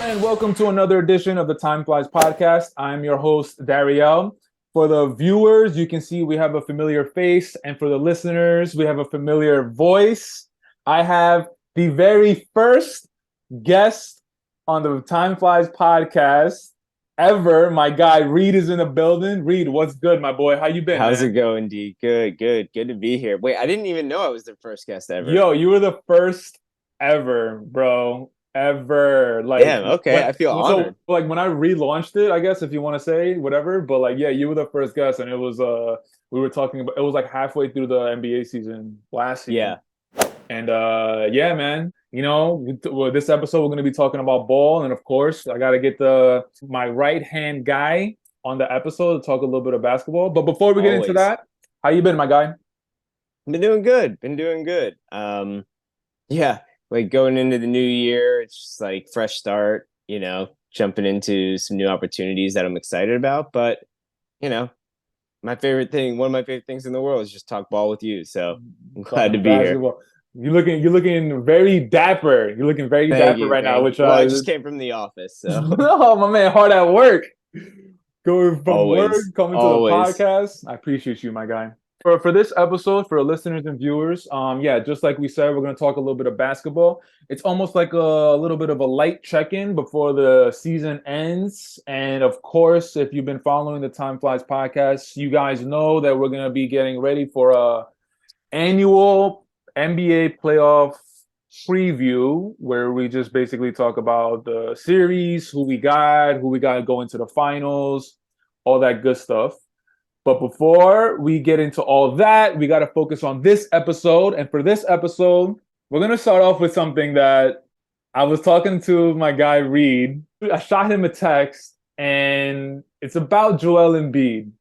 And welcome to another edition of the Time Flies podcast. I'm your host, Dariel. For the viewers, you can see we have a familiar face, and for the listeners, we have a familiar voice. I have the very first guest on the Time Flies podcast ever. My guy Reed is in the building. Reed, what's good, my boy? How you been, How's man? it going, D? Good to be here. Wait, I didn't even know I was the first guest ever. Yo, you were the first ever, bro. Ever. Damn, okay, I feel So honored. like when I relaunched it, I guess if you want to say whatever, but like yeah, you were the first guest and it was we were talking about it was like halfway through the NBA season last season. Yeah. And yeah, man, well, this episode we're going to be talking about ball, and of course, I got to get the my right-hand guy on the episode to talk a little bit of basketball. But before we get into Always. that, how you been, my guy? Been doing good. Been doing good. Yeah, like going into the new year, it's just like fresh start, jumping into some new opportunities that I'm excited about. But, you know, one of my favorite things in the world is just talk ball with you. So I'm glad to Talking be here. basketball. You're looking very dapper. You're looking very Thank dapper you. right now, Thank which you. Well, I just came from the office, so oh my man, hard at work. Going from work, always, coming to the always. podcast. I appreciate you, my guy. For this episode, for listeners and viewers, yeah, just like we said, we're gonna talk a little bit of basketball. It's almost like a little bit of a light check-in before the season ends. And of course, if you've been following the Time Flies podcast, you guys know that we're gonna be getting ready for a annual NBA playoff preview where we just basically talk about the series, who we got going to the finals, all that good stuff. But before we get into all that, we got to focus on this episode. And for this episode, we're going to start off with something that I was talking to my guy Reed. I shot him a text, and it's about Joel Embiid.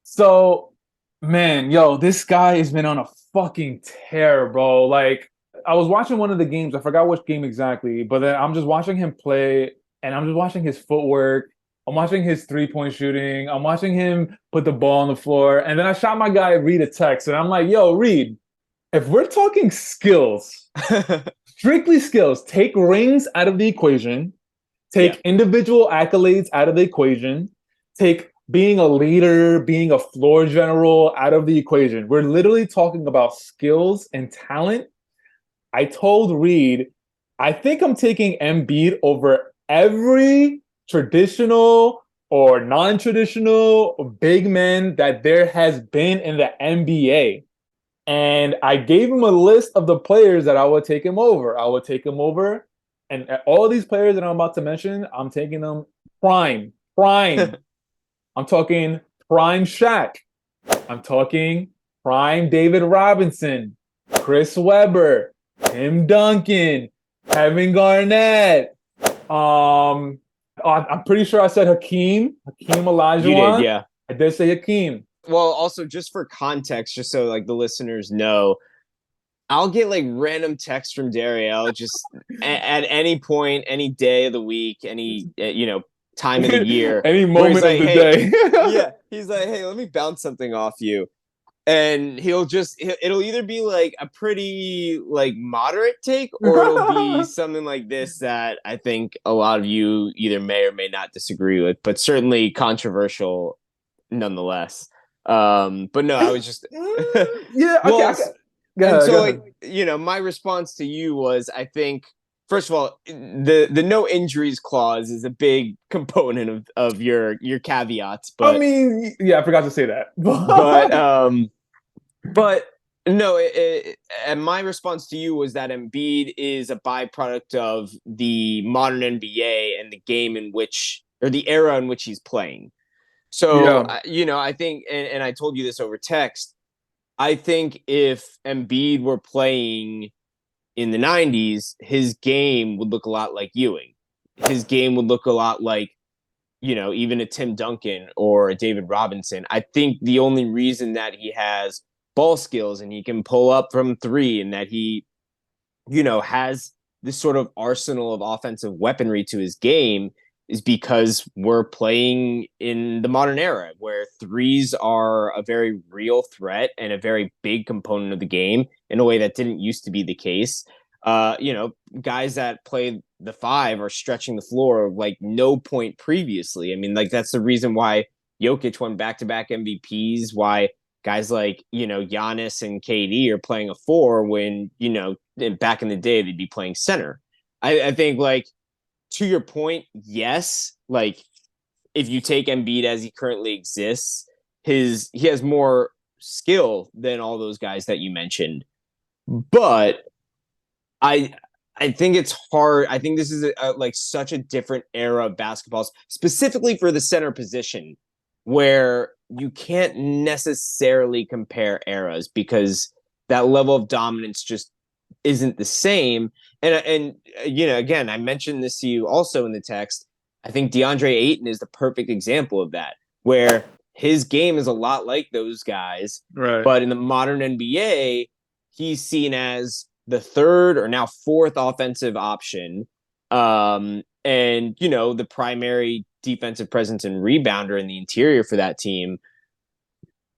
So, man, yo, this guy has been on a fucking tear, bro. Like, I was watching one of the games. I forgot which game exactly, but then I'm just watching him play, and I'm just watching his footwork. I'm watching his three-point shooting. I'm watching him put the ball on the floor. And then I shot my guy Reed a text, and I'm like, yo, Reed, if we're talking skills, strictly skills, take rings out of the equation, Yeah. take individual accolades out of the equation, take being a leader, being a floor general out of the equation. We're literally talking about skills and talent. I told Reed, I think I'm taking Embiid over every traditional or non-traditional big man that there has been in the NBA. And I gave him a list of the players that I would take him over. I would take him over. And all these players that I'm about to mention, I'm taking them prime, prime. I'm talking prime Shaq. I'm talking prime David Robinson, Chris Webber, Tim Duncan, Kevin Garnett. I'm pretty sure I said Hakeem You did, Olajuwon. yeah. I did say Hakeem. Well, also just for context, just so like the listeners know, I'll get like random texts from Dario just at any point, any day of the week, any time of the year, Any where he's moment of like, the "Hey, day. yeah," he's like, "Hey, let me bounce something off you," and it'll either be like a pretty like moderate take, or it'll be something like this that I think a lot of you either may or may not disagree with, but certainly controversial nonetheless. But no, I was just Yeah, okay. well, Go and ahead, go so ahead. like my response to you was, I think, first of all, the no injuries clause is a big component of your caveats, I but mean, yeah, I forgot to say that. but um but no, and my response to you was that Embiid is a byproduct of the modern NBA and the game in which, or the era in which he's playing. So, Yeah. I think, and I told you this over text, I think if Embiid were playing in the 90s, his game would look a lot like Ewing. His game would look a lot like, even a Tim Duncan or a David Robinson. I think the only reason that he has ball skills and he can pull up from three, and that he, has this sort of arsenal of offensive weaponry to his game, is because we're playing in the modern era where threes are a very real threat and a very big component of the game in a way that didn't used to be the case. Guys that played the five are stretching the floor like no point previously. I mean, like that's the reason why Jokic won back-to-back MVPs, why guys like, Giannis and KD are playing a four when, back in the day they'd be playing center. I think like to your point, yes, like if you take Embiid as he currently exists, he has more skill than all those guys that you mentioned. But I I think it's hard. I think this is like such a different era of basketball, specifically for the center position, where you can't necessarily compare eras because that level of dominance just isn't the same. And again, I mentioned this to you also in the text. I think DeAndre Ayton is the perfect example of that, where his game is a lot like those guys, Right. but in the modern NBA, he's seen as the third or now fourth offensive option. And, the primary defensive presence and rebounder in the interior for that team.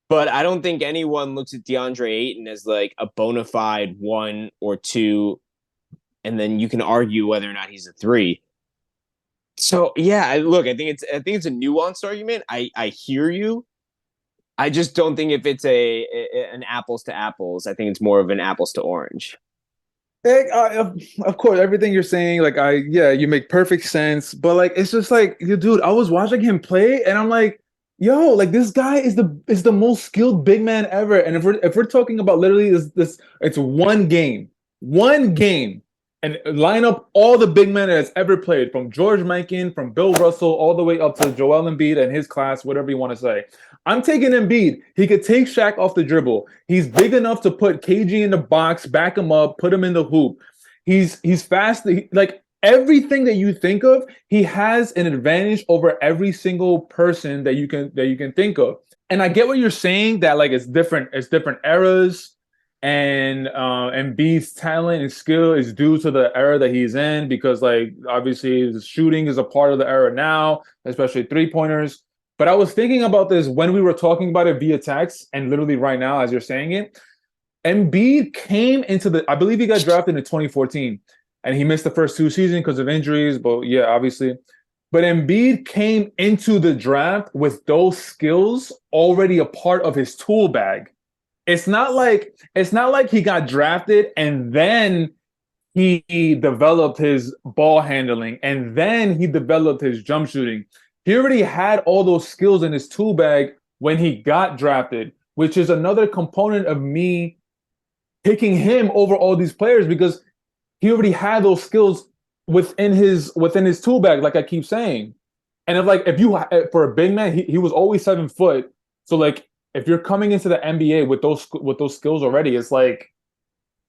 But I don't think anyone looks at DeAndre Ayton as like a bona fide one or two, and then you can argue whether or not he's a three. So yeah, look, I think it's a nuanced argument. I hear you. I just don't think if it's an apples to apples. I think it's more of an apples to orange. Of course, everything you're saying, like yeah, you make perfect sense. But like, it's just like, dude, I was watching him play, and I'm like, yo, like this guy is the most skilled big man ever. And if we're talking about literally this, it's one game, and line up all the big men that's ever played, from George Mikan, from Bill Russell, all the way up to Joel Embiid and his class, whatever you want to say. I'm taking Embiid. He could take Shaq off the dribble. He's big enough to put KG in the box, back him up, put him in the hoop. He's fast. Like everything that you think of, he has an advantage over every single person that you can think of. And I get what you're saying, that like it's different eras, and Embiid's talent and skill is due to the era that he's in, because like obviously the shooting is a part of the era now, especially three-pointers. But I was thinking about this when we were talking about it via text, and literally right now as you're saying it. Embiid came into I believe he got drafted in 2014, and he missed the first two seasons because of injuries, but yeah, obviously. But Embiid came into the draft with those skills already a part of his tool bag. It's not like he got drafted and then he developed his ball handling and then he developed his jump shooting. He already had all those skills in his tool bag when he got drafted, which is another component of me picking him over all these players, because he already had those skills within his tool bag, like I keep saying. And if you for a big man, he was always 7 foot. So like if you're coming into the NBA with those skills already, it's like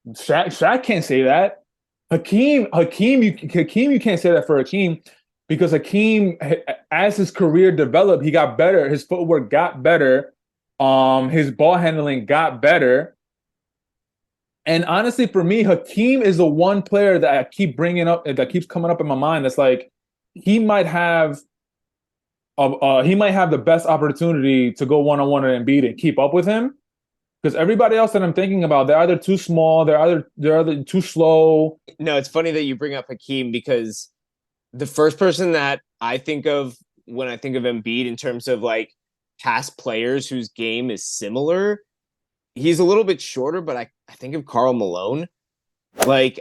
Shaq can't say that. Hakeem, you can't say that for Hakeem, because Hakeem, as his career developed, he got better. His footwork got better. His ball handling got better. And honestly, for me, Hakeem is the one player that I keep bringing up, that keeps coming up in my mind. That's like he might have the best opportunity to go one-on-one with Embiid and keep up with him, because everybody else that I'm thinking about, they're either too small, they're either too slow. No, it's funny that you bring up Hakeem because the first person that I think of when I think of Embiid in terms of like past players whose game is similar, he's a little bit shorter, but I think of Karl Malone. Like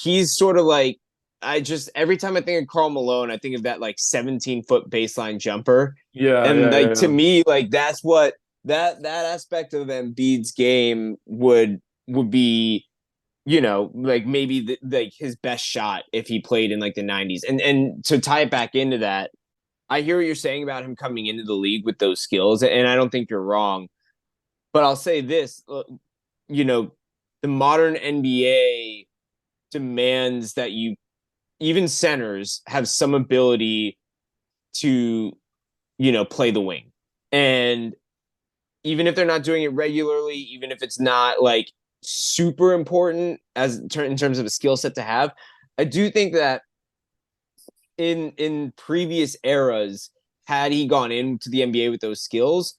he's sort of like, every time I think of Karl Malone, I think of that like 17-foot baseline jumper. Yeah, And yeah, like yeah, to yeah. me, like that's what that aspect of Embiid's game would be, like maybe like his best shot if he played in like the 90s. And to tie it back into that, I hear what you're saying about him coming into the league with those skills, and I don't think you're wrong. But I'll say this, you know, the modern NBA demands that even centers have some ability to, play the wing. And even if they're not doing it regularly, even if it's not like super important in terms of a skill set to have, I do think that in previous eras, had he gone into the NBA with those skills,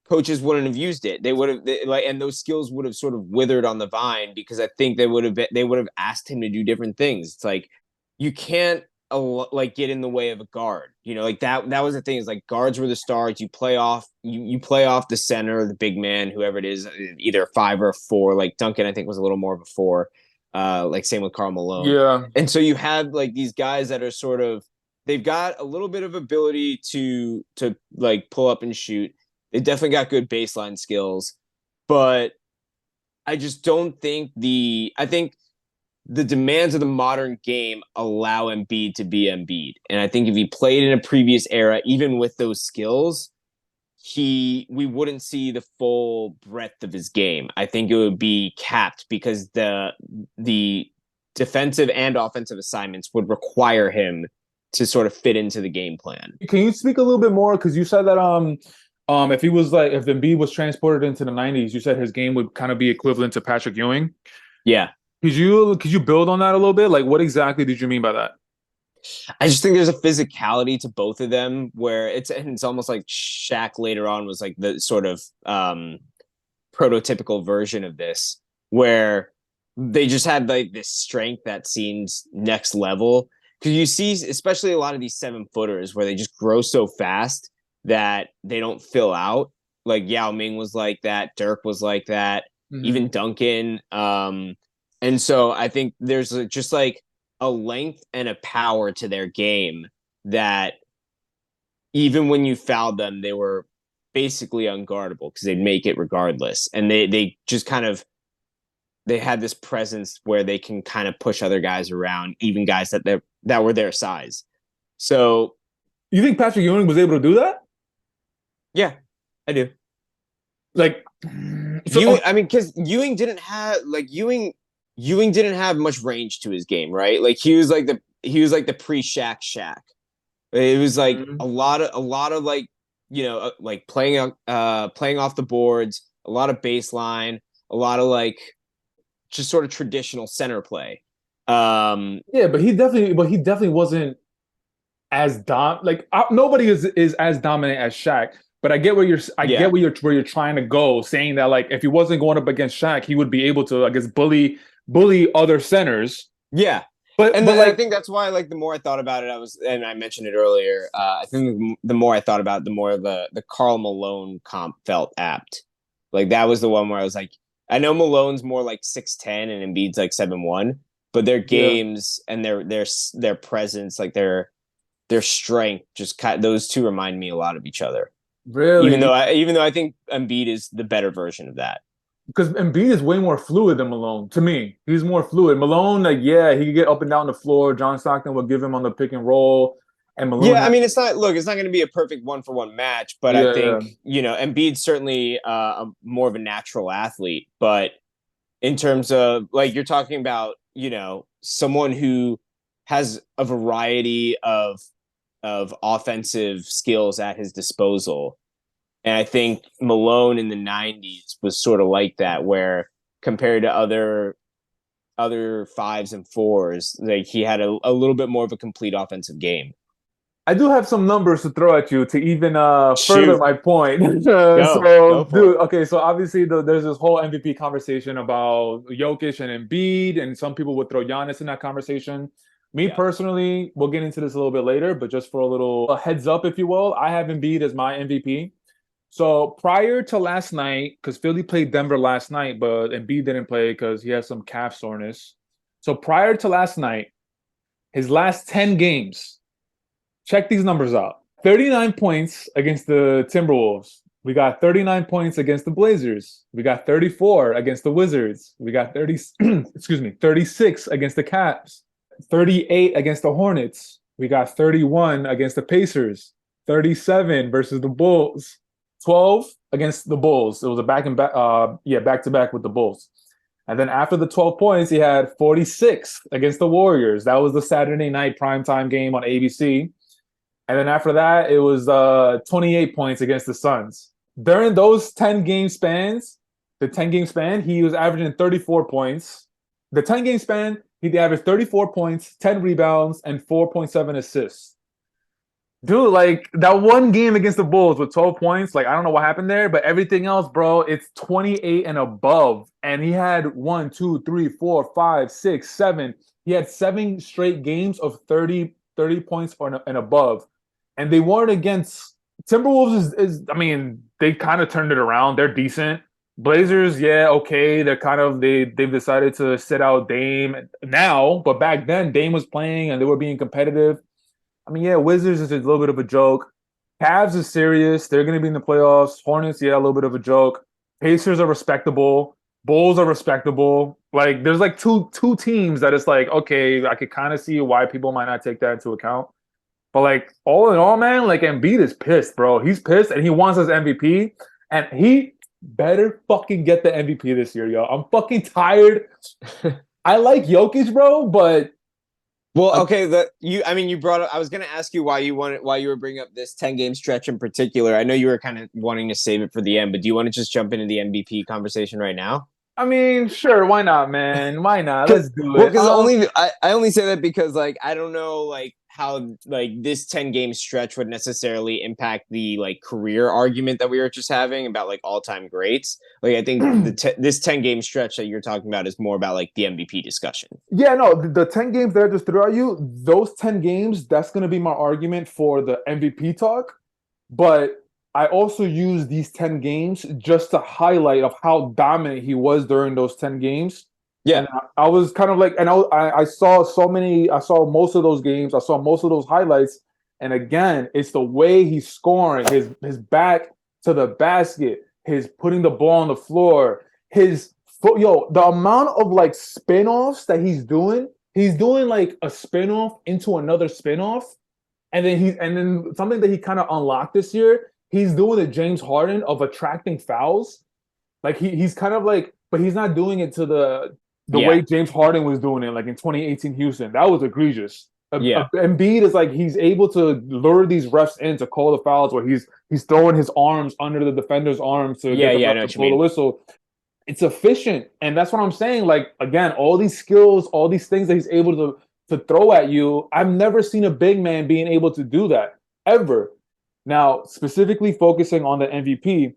coaches wouldn't have used it. They would have and those skills would have sort of withered on the vine, because I think they would have asked him to do different things. It's like you can't like get in the way of a guard. You know, like that was the thing, is like guards were the stars. You play off the center, the big man, whoever it is, either a 5 or a 4. Like Duncan, I think was a little more of a 4. Like same with Karl Malone. Yeah. And so you had like these guys that are sort of, they've got a little bit of ability to like pull up and shoot. They definitely got good baseline skills, but I just don't think I think the demands of the modern game allow Embiid to be Embiid. And I think if he played in a previous era, even with those skills, we wouldn't see the full breadth of his game. I think it would be capped because the defensive and offensive assignments would require him to sort of fit into the game plan. Can you speak a little bit more? Because you said that if he was like if Embiid was transported into the '90s, you said his game would kind of be equivalent to Patrick Ewing. Yeah. Could you build on that a little bit? Like, what exactly did you mean by that? I just think there's a physicality to both of them where it's almost like Shaq later on was like the sort of prototypical version of this, where they just had like this strength that seems next level. Because you see, especially a lot of these 7-footers where they just grow so fast that they don't fill out. Like Yao Ming was like that, Dirk was like that, Mm-hmm. even Duncan. And so I think there's just like a length and a power to their game that even when you fouled them, they were basically unguardable because they'd make it regardless. And they just kind of, they had this presence where they can kind of push other guys around, even guys that were their size. So You think Patrick Ewing was able to do that? yeah, I do. Like, so Ewing, I mean, because Ewing didn't have much range to his game, right? Like he was like the pre-Shaq Shaq. It was like mhm. a lot of like, like playing off the boards, a lot of baseline, a lot of like just sort of traditional center play. Um, Yeah, but he definitely wasn't as like nobody is as dominant as Shaq. But I get yeah, where you're trying to go, saying that like if he wasn't going up against Shaq, he would be able to, I guess, bully other centers. yeah. But And but I like think that's why, like, the more I thought about it, and I mentioned it earlier. I think the more I thought about it, the more the Karl Malone comp felt apt. Like that was the one where I was like, I know Malone's more like 6'10" and Embiid's like 7'1", but their yeah, games and their presence, like their strength, just those two remind me a lot of each other. really. Even though I think Embiid is the better version of that. Because Embiid is way more fluid than Malone. To me, he's more fluid. Malone, like, yeah, he could get up and down the floor. John Stockton would give him on the pick and roll, and Malone Yeah, I had, mean, it's not going to be a perfect 1-for-1 match, but I yeah, yeah. think Embiid's certainly more of a natural athlete. But in terms of like you're talking about, someone who has a variety of offensive skills at his disposal, and I think Malone in the '90s was sort of like that, where compared to other fives and fours, like he had a little bit more of a complete offensive game. I do have some numbers to throw at you to even further Shoot, my point. go So, for dude, it. okay, so obviously there's this whole MVP conversation about Jokic and Embiid, and some people would throw Giannis in that conversation. Me Yeah. personally, we'll get into this a little bit later, but just for a little heads up, if you will, I have Embiid as my MVP. So prior to last night, because Philly played Denver last night, but Embiid didn't play because he has some calf soreness. So prior to last night, his last 10 games, check these numbers out. 39 points against the Timberwolves. We got 39 points against the Blazers. We got 34 against the Wizards. We got 30, excuse me, 36 against the Caps. 38 against the Hornets. We got 31 against the Pacers. 37 versus the Bulls. 12 against the Bulls. It was a back to back with the Bulls. And then after the 12 points, he had 46 against the Warriors. That was the Saturday night primetime game on ABC. And then after that, it was 28 points against the Suns. During those 10 game spans, the 10 game span, he was averaging 34 points. The 10 game span, he averaged 34 points, 10 rebounds, and 4.7 assists. Dude, like that one game against the Bulls with 12 points, like I don't know what happened there, but everything else, bro, it's 28 and above. And he had 1, 2, 3, 4, 5, 6, 7. He had 7 straight games of 30 points or and above, and they weren't against Timberwolves. Is I mean, they kind of turned it around. They're decent. Blazers, yeah, okay. They're kind of they've decided to sit out Dame now, but back then Dame was playing and they were being competitive. I mean, yeah, Wizards is a little bit of a joke. Cavs is serious. They're going to be in the playoffs. Hornets, yeah, a little bit of a joke. Pacers are respectable. Bulls are respectable. Like, there's like two teams that it's like, okay, I could kind of see why people might not take that into account. But like, all in all, man, like Embiid is pissed, bro. He's pissed and he wants his MVP, and he better fucking get the MVP this year, yo. I'm fucking tired. I like Jokic, bro, but Well, okay, you brought up, I was going to ask you why you were bringing up this 10-game stretch in particular. I know you were kind of wanting to save it for the end, but do you want to just jump into the MVP conversation right now? I mean, sure, why not, man? Why not? Because Let's do well, it. because I only say that because like I don't know like how like this 10-game stretch would necessarily impact the like career argument that we were just having about like all-time greats. Like I think this 10-game stretch that you're talking about is more about like the MVP discussion. Yeah, no, the 10 games that I just threw at you, those 10 games, that's going to be my argument for the MVP talk. But I also use these 10 games just to highlight of how dominant he was during those 10 games. Yeah. And I was kind of like, and I saw so many, I saw most of those games, I saw most of those highlights. And again, it's the way he's scoring, his back to the basket, his putting the ball on the floor, his foot, yo, the amount of like spin-offs that he's doing like a spin-off into another spin-off. And then something that he kind of unlocked this year, he's doing the James Harden of attracting fouls. Like he's kind of like, but he's not doing it to the Yeah. way James Harden was doing it, like in 2018 Houston. That was egregious. Yeah. Embiid is like he's able to lure these refs in to call the fouls where he's throwing his arms under the defender's arms to Yeah, get the yeah, I ref know to what you blow the mean. whistle. It's efficient, and that's what I'm saying. Like again, all these skills, all these things that he's able to throw at you. I've never seen a big man being able to do that ever. Now, specifically focusing on the MVP,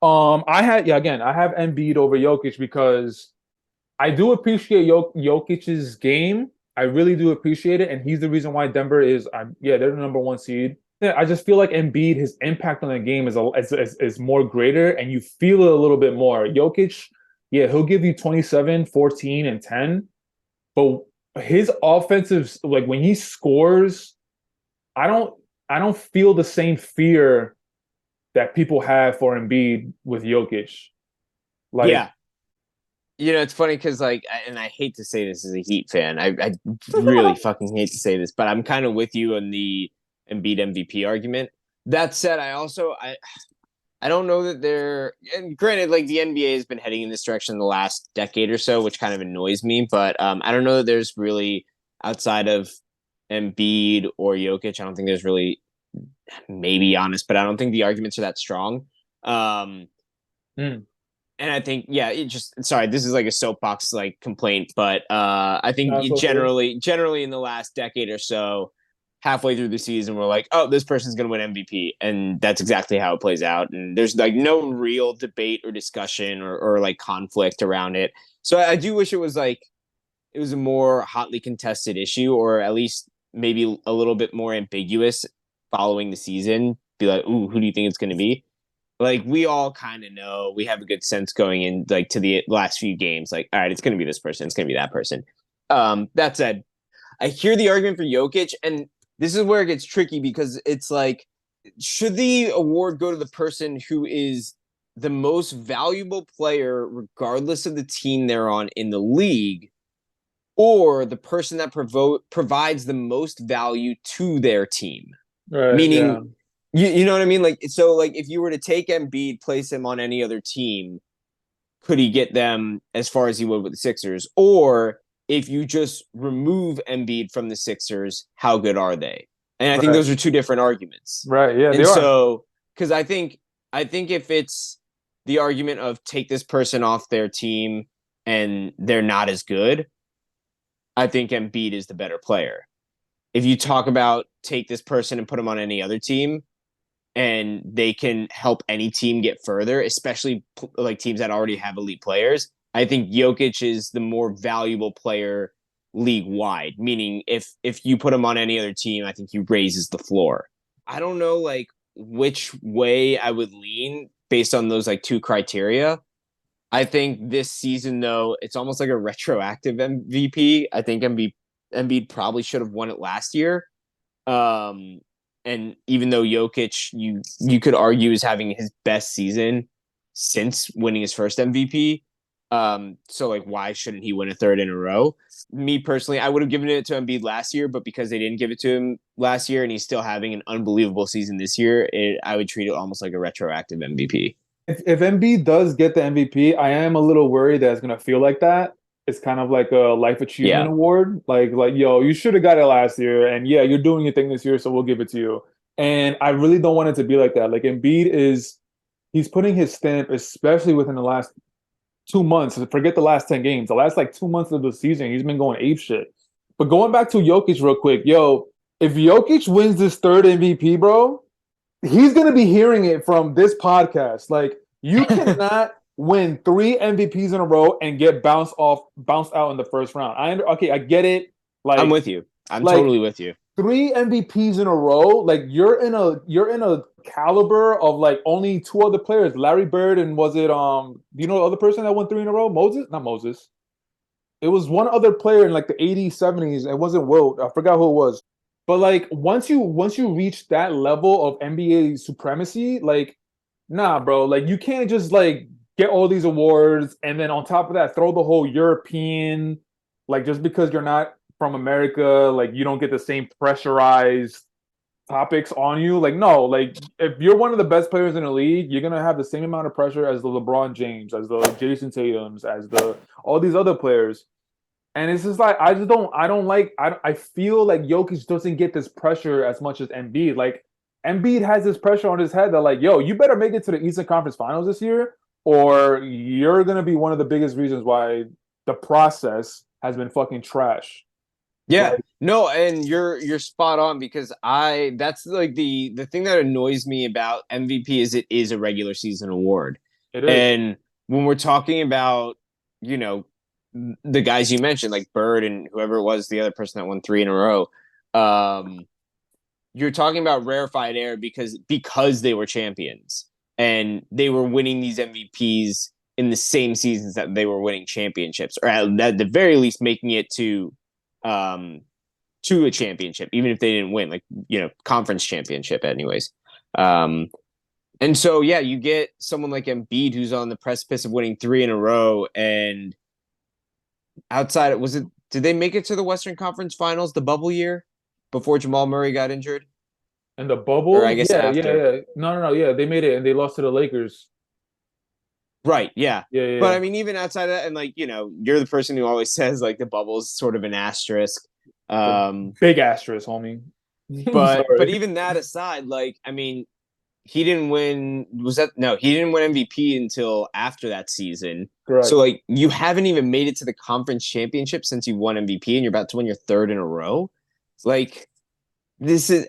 I have Embiid over Jokic because I do appreciate Jokic's game. I really do appreciate it, and he's the reason why Denver is, yeah, they're the number one seed. Yeah, I just feel like Embiid, his impact on the game is more greater, and you feel it a little bit more. Jokic, yeah, he'll give you 27, 14, and 10, but his offensive, like when he scores, I don't I don't feel the same fear that people have for Embiid with Jokic. Like, Yeah. It's funny because like, and I hate to say this as a Heat fan. I really fucking hate to say this, but I'm kind of with you on the Embiid MVP argument. That said, I don't know that they're. And granted, like the NBA has been heading in this direction the last decade or so, which kind of annoys me. But I don't know that there's really outside of Embiid or Jokic. I don't think there's really maybe honest, but I don't think the arguments are that strong. Um, mm, and I think, yeah, it just sorry, this is like a soapbox like complaint, but I think that's okay. generally in the last decade or so, halfway through the season, we're like, oh, this person's gonna win MVP, and that's exactly how it plays out. And there's like no real debate or discussion or like conflict around it. So I do wish it was a more hotly contested issue, or at least maybe a little bit more ambiguous following the season. Be like, ooh, who do you think it's gonna be? Like we all kind of know, we have a good sense going in like to the last few games, like all right, it's going to be this person, it's going to be that person. That said, I hear the argument for Jokic, and this is where it gets tricky because it's like, should the award go to the person who is the most valuable player regardless of the team they're on in the league, or the person that provides the most value to their team? Right, yeah. Meaning, you know what I mean? Like, so, like, if you were to take Embiid, place him on any other team, could he get them as far as he would with the Sixers? Or if you just remove Embiid from the Sixers, how good are they? And I think Right. those are two different arguments. Right. Yeah, they And are. so, because I think if it's the argument of take this person off their team and they're not as good, I think Embiid is the better player. If you talk about take this person and put him on any other team, and they can help any team get further, especially like teams that already have elite players. I think Jokic is the more valuable player league wide. Meaning, if you put him on any other team, I think he raises the floor. I don't know like which way I would lean based on those like two criteria. I think this season though, it's almost like a retroactive MVP. I think Embiid probably should have won it last year. Um, and even though Jokic, you could argue is having his best season since winning his first MVP. So like, why shouldn't he win a third in a row? Me personally, I would have given it to Embiid last year, but because they didn't give it to him last year, and he's still having an unbelievable season this year, I would treat it almost like a retroactive MVP. If Embiid does get the MVP, I am a little worried that it's gonna feel like that. It's kind of like a life achievement Yeah, award. Like, yo, you should have got it last year, and yeah, you're doing your thing this year, so we'll give it to you. And I really don't want it to be like that. Like Embiid is, he's putting his stamp, especially within the last 2 months. Forget the last 10 games. The last like 2 months of the season, he's been going ape shit. But going back to Jokic real quick, yo, if Jokic wins this third MVP, bro, he's gonna be hearing it from this podcast. Like, you cannot win 3 MVPs in a row and get bounced out in the first round. Okay, I get it. I'm Like, with you. I'm like totally with you. 3 MVPs in a row. Like, you're in a caliber of like only 2 other players, Larry Bird and was it do you know the other person that won 3 in a row? Moses? Not Moses. It was one other player in like the 80s, 70s. It wasn't Wilt. I forgot who it was. But like once you reach that level of NBA supremacy, like nah, bro, like you can't just like get all these awards and then on top of that throw the whole European, like just because you're not from America, like you don't get the same pressurized topics on you. Like no, like if you're one of the best players in the league, you're gonna have the same amount of pressure as the LeBron James, as the Jason Tatum's, as the all these other players. And it's just like I feel like Jokic doesn't get this pressure as much as Embiid. Like Embiid has this pressure on his head that like, yo, you better make it to the Eastern Conference Finals this year, or you're gonna be one of the biggest reasons why the process has been fucking trash. Yeah. Like No, and you're spot on because that's like the thing that annoys me about MVP is it is a regular season award. it is. And when we're talking about, you know, the guys you mentioned, like Bird and whoever it was, the other person that won 3 in a row, um, you're talking about rarefied air because they were champions and they were winning these MVPs in the same seasons that they were winning championships, or at the very least making it um to a championship, even if they didn't win, like conference championship, anyways. Um, and so yeah, you get someone like Embiid who's on the precipice of winning 3 in a row, and outside, was it? Did they make it to the Western Conference Finals the bubble year before Jamal Murray got injured, And the or I bubble, guess yeah, yeah, after? yeah. No, no, no, yeah, they made it and they lost to the Lakers. Right, yeah. Yeah, yeah, But yeah. I mean, even outside of that, and like, you're the person who always says like the bubble is sort of an asterisk. The Um, big asterisk, homie. but Sorry. even that aside, like, I mean, he didn't win. Was that no? He didn't win MVP until after that season. So Correct. like, you haven't even made it to the conference championship since you won MVP, and you're about to win your third in a row. Like, this is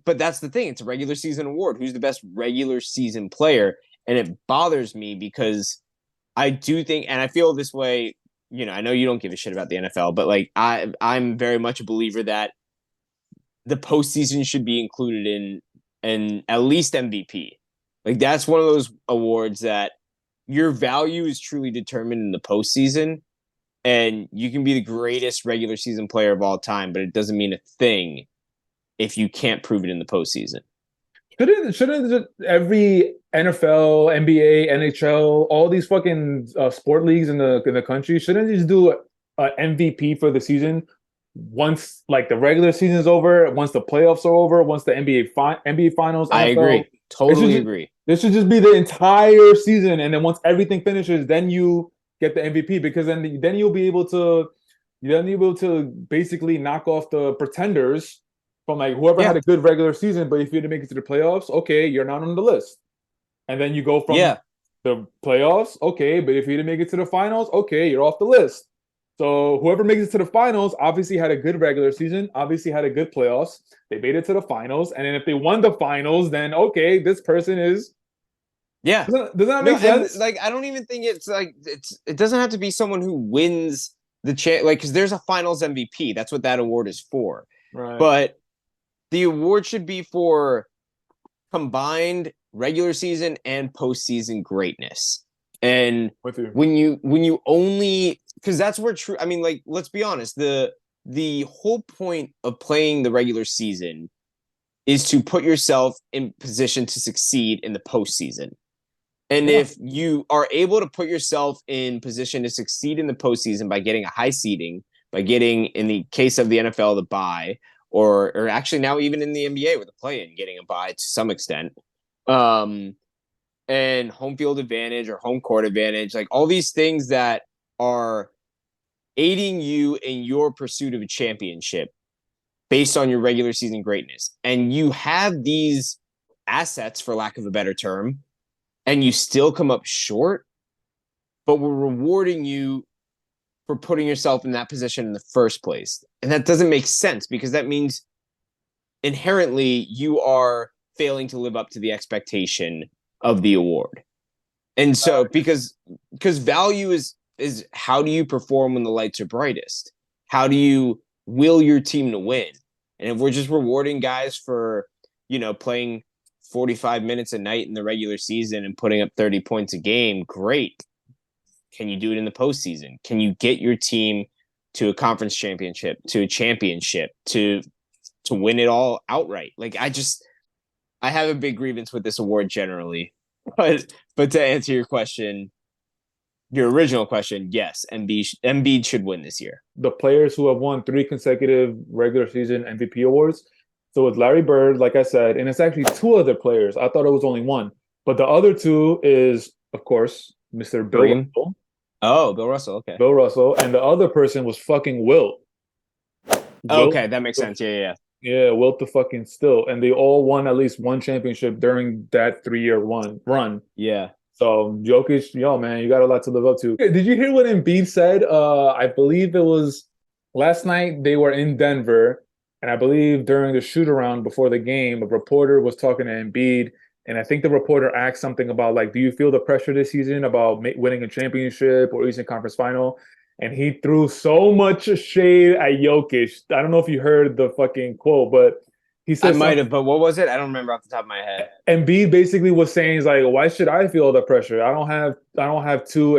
but that's the thing. It's a regular season award. Who's the best regular season player? And it bothers me because I do think, and I feel this way. I know you don't give a shit about the NFL, but like I'm very much a believer that the postseason should be included in at least MVP. Like that's one of those awards that your value is truly determined in the postseason, and you can be the greatest regular season player of all time, but it doesn't mean a thing if you can't prove it in the postseason. Shouldn't every NFL, NBA, NHL, all these fucking sport leagues in the country shouldn't they just do a MVP for the season once like the regular season is over, once the playoffs are over, once the NBA finals, I NFL, agree. it should Totally just agree. this should just be the entire season, and then once everything finishes, then you get the MVP because then you'll be able to basically knock off the pretenders from like whoever had Yeah. a good regular season, but if you didn't make it to the playoffs, okay, you're not on the list. And then you go from Yeah. the playoffs, okay, but if you didn't make it to the finals, okay, you're off the list. So whoever makes it to the finals obviously had a good regular season, obviously had a good playoffs. They made it to the finals, and then if they won the finals, then okay, this person is. Yeah. Doesn't that No, make and sense? like I don't even think it's like it doesn't have to be someone who wins like, because there's a Finals MVP. That's what that award is for. Right. But the award should be for combined regular season and postseason greatness. And With you. when you only, because that's where true. I mean, like, let's be honest. The whole point of playing the regular season is to put yourself in position to succeed in the postseason. And Yeah. if you are able to put yourself in position to succeed in the postseason by getting a high seeding, by getting, in the case of the NFL, the bye, or actually now even in the NBA with the play-in, getting a bye to some extent, and home field advantage or home court advantage, like all these things that are aiding you in your pursuit of a championship based on your regular season greatness. And you have these assets, for lack of a better term, and you still come up short, but we're rewarding you for putting yourself in that position in the first place. And that doesn't make sense, because that means inherently you are failing to live up to the expectation of the award. And so because value is how do you perform when the lights are brightest? How do you will your team to win? And if we're just rewarding guys for, playing 45 minutes a night in the regular season and putting up 30 points a game, great. Can you do it in the postseason? Can you get your team to a conference championship, to a championship, to win it all outright? Like, I have a big grievance with this award generally. But to answer your question, your original question, yes, Embiid should win this year. The players who have won 3 consecutive regular season MVP awards. So it's Larry Bird, like I said, and it's actually 2 other players. I thought it was only one, but the other two is, of course, Mr. Bill Green? Russell. Oh, Bill Russell. Okay. Bill Russell, and the other person was fucking Wilt. Wilt, Okay, that makes sense. Yeah. yeah, Wilt the fucking still, and they all won at least one championship during that 3-year run. Yeah. So Jokic, yo man, you got a lot to live up to. Did you hear what Embiid said? I believe it was last night. They were in Denver, and I believe during the shoot around before the game, a reporter was talking to Embiid, and I think the reporter asked something about like, do you feel the pressure this season about winning a championship or Eastern Conference Final? And he threw so much shade at Jokic. I don't know if you heard the fucking quote, but he I said might have, but what was it? I don't remember off the top of my head. Embiid basically was saying, he's like, why should I feel the pressure? I don't have 2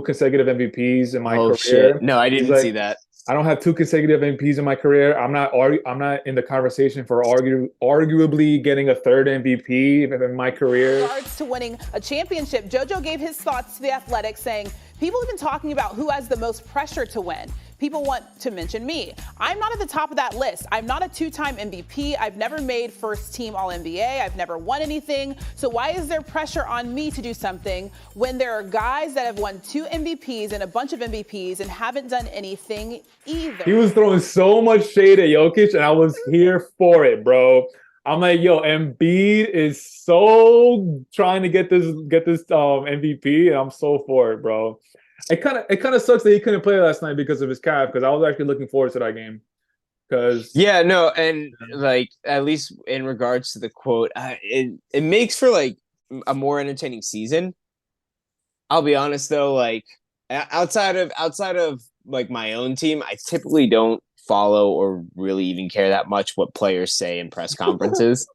consecutive MVPs in my Oh career. shit! No, I He's didn't like, see that. I don't have 2 consecutive MVPs in my career. I'm not in the conversation for arguably getting a third MVP in my career. In regards to winning a championship, JoJo gave his thoughts to The Athletic, saying, people have been talking about who has the most pressure to win. People want to mention me. I'm not at the top of that list. I'm not a 2-time MVP. I've never made first team All-NBA. I've never won anything. So why is there pressure on me to do something when there are guys that have won 2 MVPs and a bunch of MVPs and haven't done anything either? He was throwing so much shade at Jokic, and I was here for it, bro. I'm like, yo, Embiid is so trying to get this MVP, and I'm so for it, bro. It kind of sucks that he couldn't play last night because of his calf, because I was actually looking forward to that game. Because Yeah, no, and like, at least in regards to the quote, it makes for like a more entertaining season. I'll be honest though, like, outside of like my own team, I typically don't follow or really even care that much what players say in press conferences.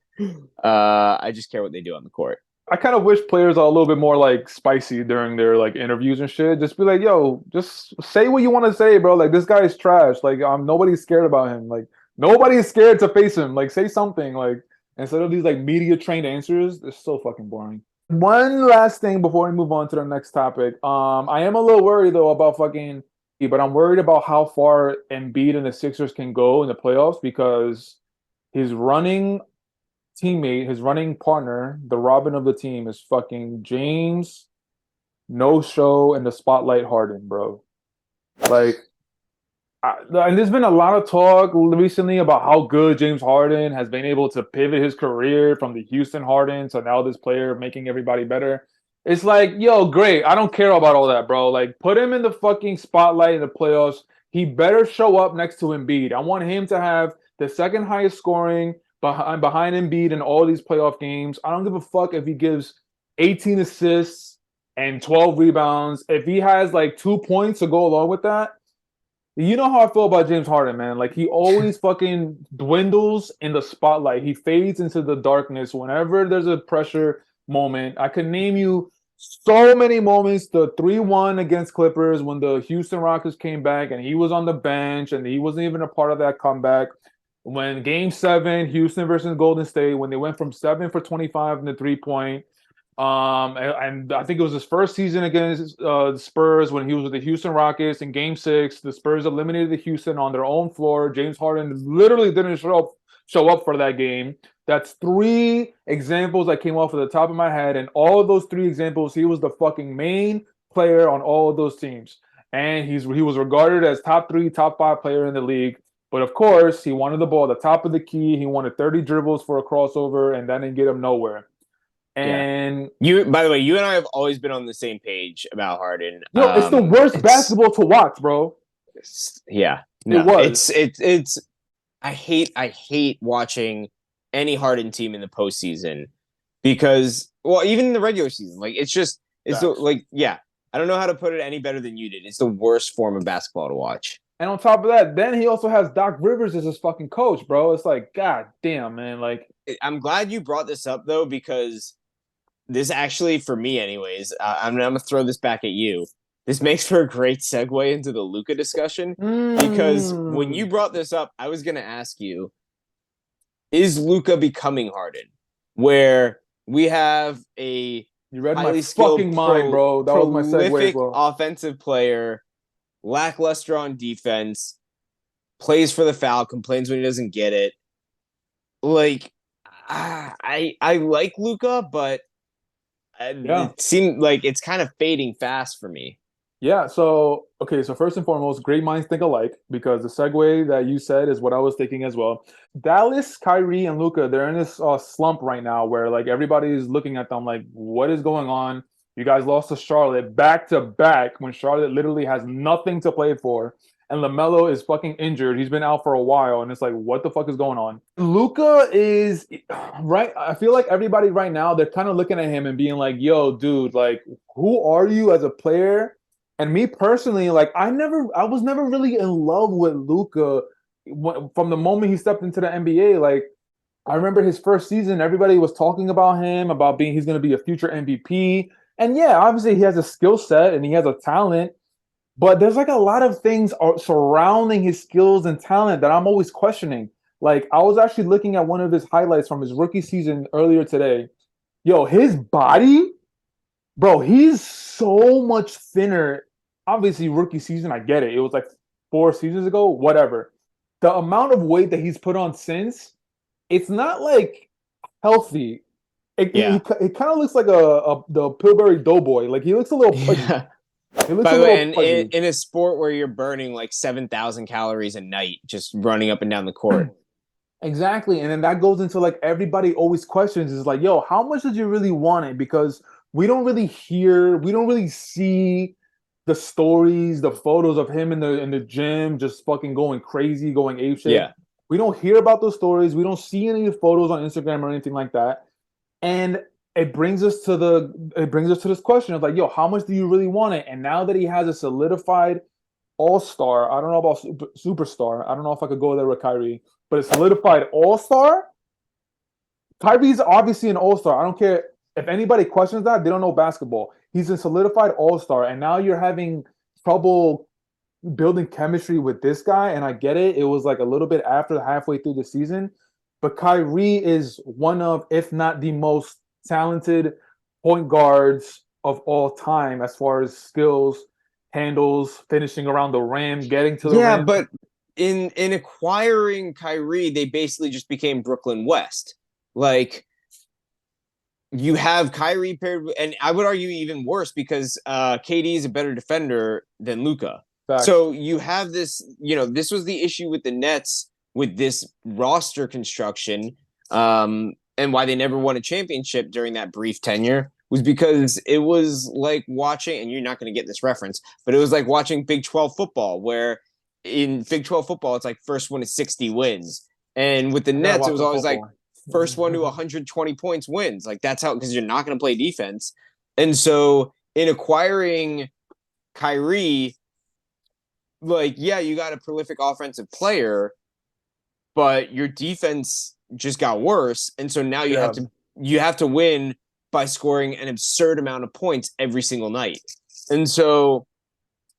I just care what they do on the court. I kind of wish players are a little bit more like spicy during their like interviews and shit. Just be like, yo, just say what you want to say, bro. Like, this guy is trash. Like, nobody's scared about him. Like, nobody's scared to face him. Like, say something. Like, instead of these like media trained answers, it's so fucking boring. One last thing before we move on to the next topic. I am a little worried though about fucking, but I'm worried about how far Embiid and the Sixers can go in the playoffs, because his running his running partner, the Robin of the team, is fucking James No Show and the Spotlight Harden, bro. Like, and there's been a lot of talk recently about how good James Harden has been able to pivot his career from the Houston Harden to now this player making everybody better. It's like, yo, great. I don't care about all that, bro. Like, put him in the fucking spotlight in the playoffs. He better show up next to Embiid. I want him to have the second highest scoring behind Embiid in all these playoff games. I don't give a fuck if he gives 18 assists and 12 rebounds. If he has like 2 points to go along with that, You know how I feel about James Harden, man. Like he always fucking dwindles in the spotlight. He fades into the darkness whenever there's a pressure moment. I can name you so many moments. The 3-1 against Clippers when the Houston Rockets came back and he was on the bench and he wasn't even a part of that comeback. When Game 7, Houston versus Golden State, when they went from 7 for 25 in the 3-point. And I think it was his first season against the Spurs when he was with the Houston Rockets in Game 6. The Spurs eliminated the Houston on their own floor. James Harden literally didn't show up for that game. That's 3 examples that came off of the top of my head, and all of those 3 examples, he was the fucking main player on all of those teams, and he was regarded as top 3, top 5 player in the league. But of course, he wanted the ball at the top of the key. He wanted 30 dribbles for a crossover, and that didn't get him nowhere. Yeah. And By the way, you and I have always been on the same page about Harden. it's the worst basketball to watch, bro. Yeah. No, it was. It's I hate watching any Harden team in the postseason because, well, even in the regular season, like it's I don't know how to put it any better than you did. It's the worst form of basketball to watch. And on top of that, then he also has Doc Rivers as his fucking coach, bro. It's like, god damn, man. Like, I'm glad you brought this up though, because this actually, for me anyways, I'm going to throw this back at you. This makes for a great segue into the Luka discussion, because when you brought this up, I was going to ask you, is Luka becoming Harden? Where we have a you read highly my skilled, fucking mind, bro. That was my segue, prolific bro. offensive player, lackluster on defense, plays for the foul, complains when he doesn't get it. Like, I like Luka, but it seemed like it's kind of fading fast for me. Yeah, so first and foremost, great minds think alike, because the segue that you said is what I was thinking as well. Dallas, Kyrie, and Luka, they're in this slump right now where like everybody is looking at them like, what is going on? You guys lost to Charlotte back to back when Charlotte literally has nothing to play for. And LaMelo is fucking injured. He's been out for a while, and it's like, what the fuck is going on? Luka is right. I feel like everybody right now, they're kind of looking at him and being like, yo, dude, like, who are you as a player? And me personally, like, I was never really in love with Luka from the moment he stepped into the NBA. Like, I remember his first season, everybody was talking about him, about he's going to be a future MVP. And yeah, obviously he has a skill set and he has a talent, but there's like a lot of things surrounding his skills and talent that I'm always questioning. Like, I was actually looking at one of his highlights from his rookie season earlier today. Yo, his body, bro, he's so much thinner. Obviously, rookie season, I get it. It was like 4 seasons ago, whatever. The amount of weight that he's put on since, it's not like healthy. It kind of looks like the Pillsbury Doughboy. Like, he looks a little pudgy. Yeah. He looks By a the way, little pudgy. in a sport where you're burning like 7,000 calories a night just running up and down the court. Exactly. And then that goes into like everybody always questions is like, yo, how much did you really want it? Because we don't really see the stories, the photos of him in the gym just fucking going crazy, going apeshit. Yeah. We don't hear about those stories. We don't see any photos on Instagram or anything like that. And it brings us to this question of like, yo, how much do you really want it? And now that he has a solidified all-star, I don't know about superstar. I don't know if I could go there with Kyrie, but a solidified all-star. Kyrie's obviously an all-star. I don't care if anybody questions that, they don't know basketball. He's a solidified all-star, and now you're having trouble building chemistry with this guy, and I get it. It was like a little bit after halfway through the season, but Kyrie is one of, if not the most talented point guards of all time as far as skills, handles, finishing around the rim, getting to the rim. Yeah, but in acquiring Kyrie, they basically just became Brooklyn West. Like, you have Kyrie paired, and I would argue even worse because KD is a better defender than Luka. So you have this, this was the issue with the Nets with this roster construction, and why they never won a championship during that brief tenure was because it was like watching, and you're not going to get this reference, but it was like watching Big 12 football, where in Big 12 football, it's like first one to 60 wins. And with the Nets, it was always like first one to 120 points wins. Like, that's how, because you're not going to play defense. And so in acquiring Kyrie, like, yeah, you got a prolific offensive player, but your defense just got worse, and so now Yeah. you have to win by scoring an absurd amount of points every single night. And so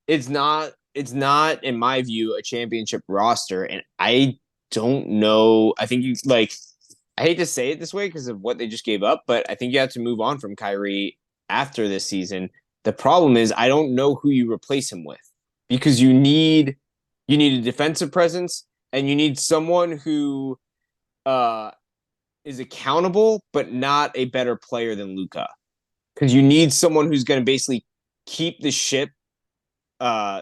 it's not in my view a championship roster, and I don't know. I think you like I hate to say it this way because of what they just gave up, but I think you have to move on from Kyrie after this season. The problem is I don't know who you replace him with because you need a defensive presence and you need someone who uh, is accountable but not a better player than Luka. Because you need someone who's going to basically keep the ship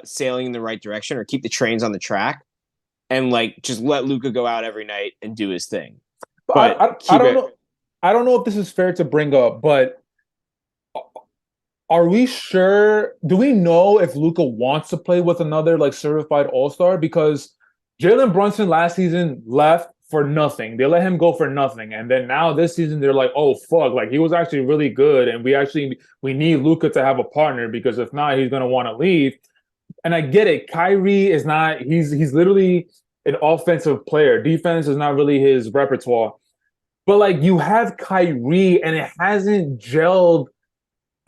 sailing in the right direction or keep the trains on the track and like just let Luka go out every night and do his thing. I, I But I keep don't it. know. I don't know if this is fair to bring up, but are we sure? Do we know if Luca wants to play with another like certified All Star? Because Jalen Brunson last season left for nothing. They let him go for nothing, and then now this season they're like, "Oh fuck!" Like he was actually really good, and we need Luca to have a partner because if not, he's gonna want to leave. And I get it. Kyrie is not. He's literally an offensive player. Defense is not really his repertoire. But like you have Kyrie, and it hasn't gelled.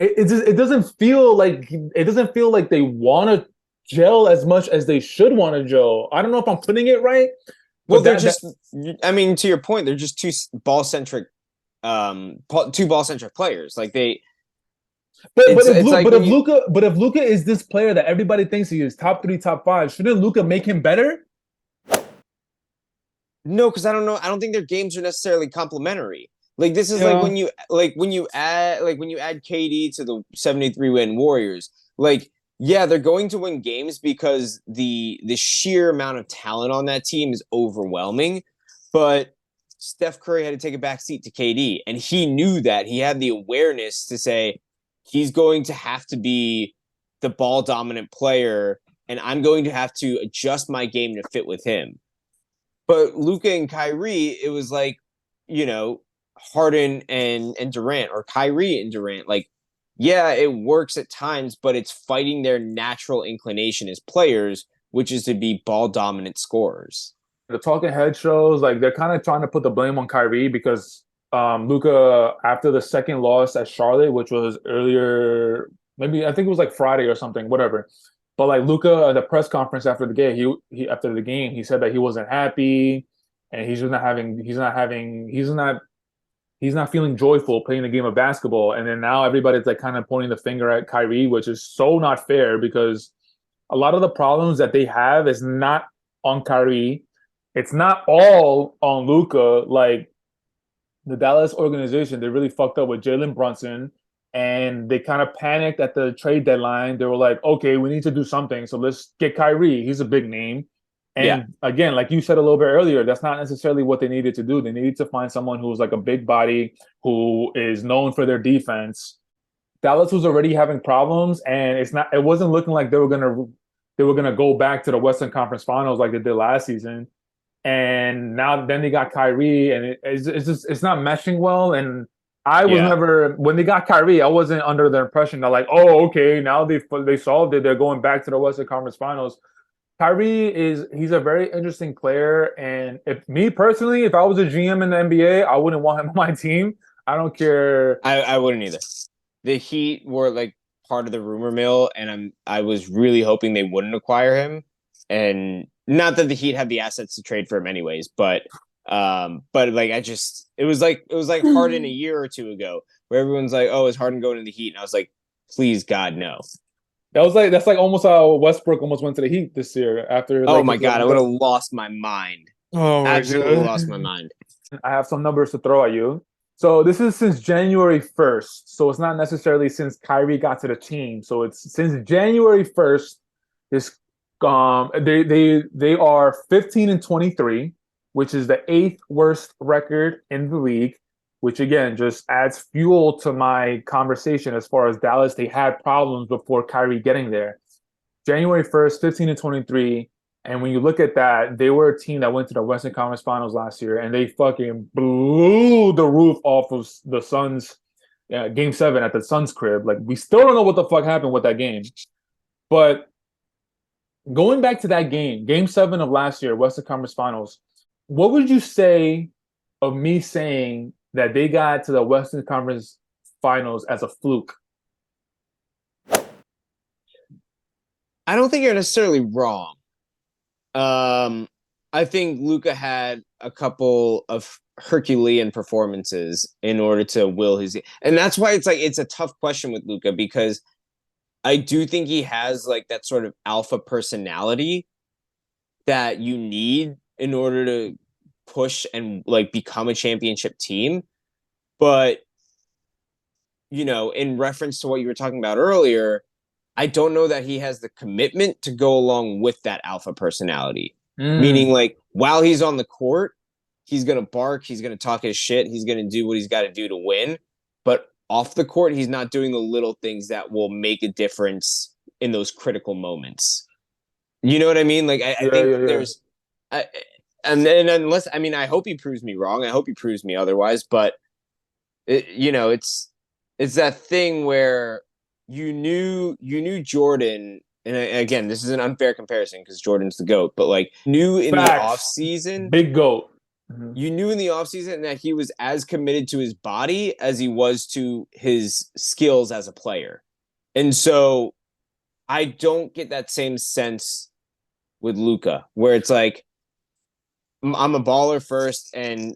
It doesn't feel like they want to gel as much as they should want to gel. I don't know if I'm putting it right, Well, but they're that just. I mean, to your point, they're just two ball centric players. Like they, it's like when you But if Luca is this player that everybody thinks he is, top three, top five, shouldn't Luca make him better? no, because I don't know. I don't think their games are necessarily complementary. Like this is like Yeah. when you add KD to the 73 win Warriors. Like yeah, they're going to win games because the sheer amount of talent on that team is overwhelming. But Steph Curry had to take a back seat to KD, and he knew that. He had the awareness to say he's going to have to be the ball dominant player, and I'm going to have to adjust my game to fit with him. But Luka and Kyrie, it was like, you know, Harden and Durant or Kyrie and Durant. Like, yeah, it works at times, but it's fighting their natural inclination as players, which is to be ball dominant scorers. The talking head shows like they're kind of trying to put the blame on Kyrie because Luca after the second loss at Charlotte, which was earlier, maybe I think it was like Friday or something, whatever. But like Luca at the press conference after the game, he after the game he said that he wasn't happy and he's not feeling joyful playing the game of basketball. And then now everybody's like kind of pointing the finger at Kyrie, which is so not fair because a lot of the problems that they have is not on Kyrie. It's not all on Luca. Like the Dallas organization, they really fucked up with Jalen Brunson and they kind of panicked at the trade deadline. They were like, okay, we need to do something. So let's get Kyrie. He's a big name. Yeah. And again, like you said a little bit earlier, that's not necessarily what they needed to do. They needed to find someone who's like a big body, who is known for their defense. Dallas was already having problems, and it wasn't looking like they were gonna go back to the Western Conference Finals like they did last season. And now then they got Kyrie, and it's not meshing well. And I was Yeah. never when they got Kyrie, I wasn't under the impression that like, oh, okay, now they solved it. They're going back to the Western Conference Finals. He's a very interesting player, and if me personally, if I was a GM in the NBA, I wouldn't want him on my team. I don't care. I wouldn't either. The Heat were like part of the rumor mill, and I was really hoping they wouldn't acquire him. And not that the Heat had the assets to trade for him anyways, but like it was like Harden a year or two ago where everyone's like, oh, is Harden going to the Heat? And I was like, please God, no. That's like almost how Westbrook almost went to the Heat this year after Oh like my his God, I would have lost my mind. oh my Absolutely god. lost my mind. I have some numbers to throw at you. So this is since January 1st. So it's not necessarily since Kyrie got to the team. So it's since January 1st. This they are 15 and 23, which is the eighth worst record in the league, which again just adds fuel to my conversation as far as Dallas. They had problems before Kyrie getting there. January 1st, 15 and 23. And when you look at that, they were a team that went to the Western Conference Finals last year, and they fucking blew the roof off of the Suns. Game 7 at the Suns crib. Like we still don't know what the fuck happened with that game, but Going back to that game, Game 7 of last year, Western Conference Finals, what would you say of me saying that they got to the Western Conference Finals as a fluke? I don't think you're necessarily wrong. I think Luka had a couple of Herculean performances in order to will his, and that's why it's a tough question with Luka, because I do think he has like that sort of alpha personality that you need in order to push and like become a championship team. But in reference to what you were talking about earlier, I don't know that he has the commitment to go along with that alpha personality. Meaning, Mm, like, while he's on the court, he's going to bark, he's going to talk his shit, he's going to do what he's got to do to win. But off the court, he's not doing the little things that will make a difference in those critical moments. You know what I mean? Like, I yeah, think yeah, yeah. I, and then unless, I mean, I hope he proves me wrong. I hope he proves me otherwise. But, it's that thing where you knew Jordan, and again, this is an unfair comparison because Jordan's the GOAT, but like knew in the off Facts. season, Big goat. Mhm. you knew in the off season that he was as committed to his body as he was to his skills as a player. And so I don't get that same sense with Luka, where it's like I'm a baller first, and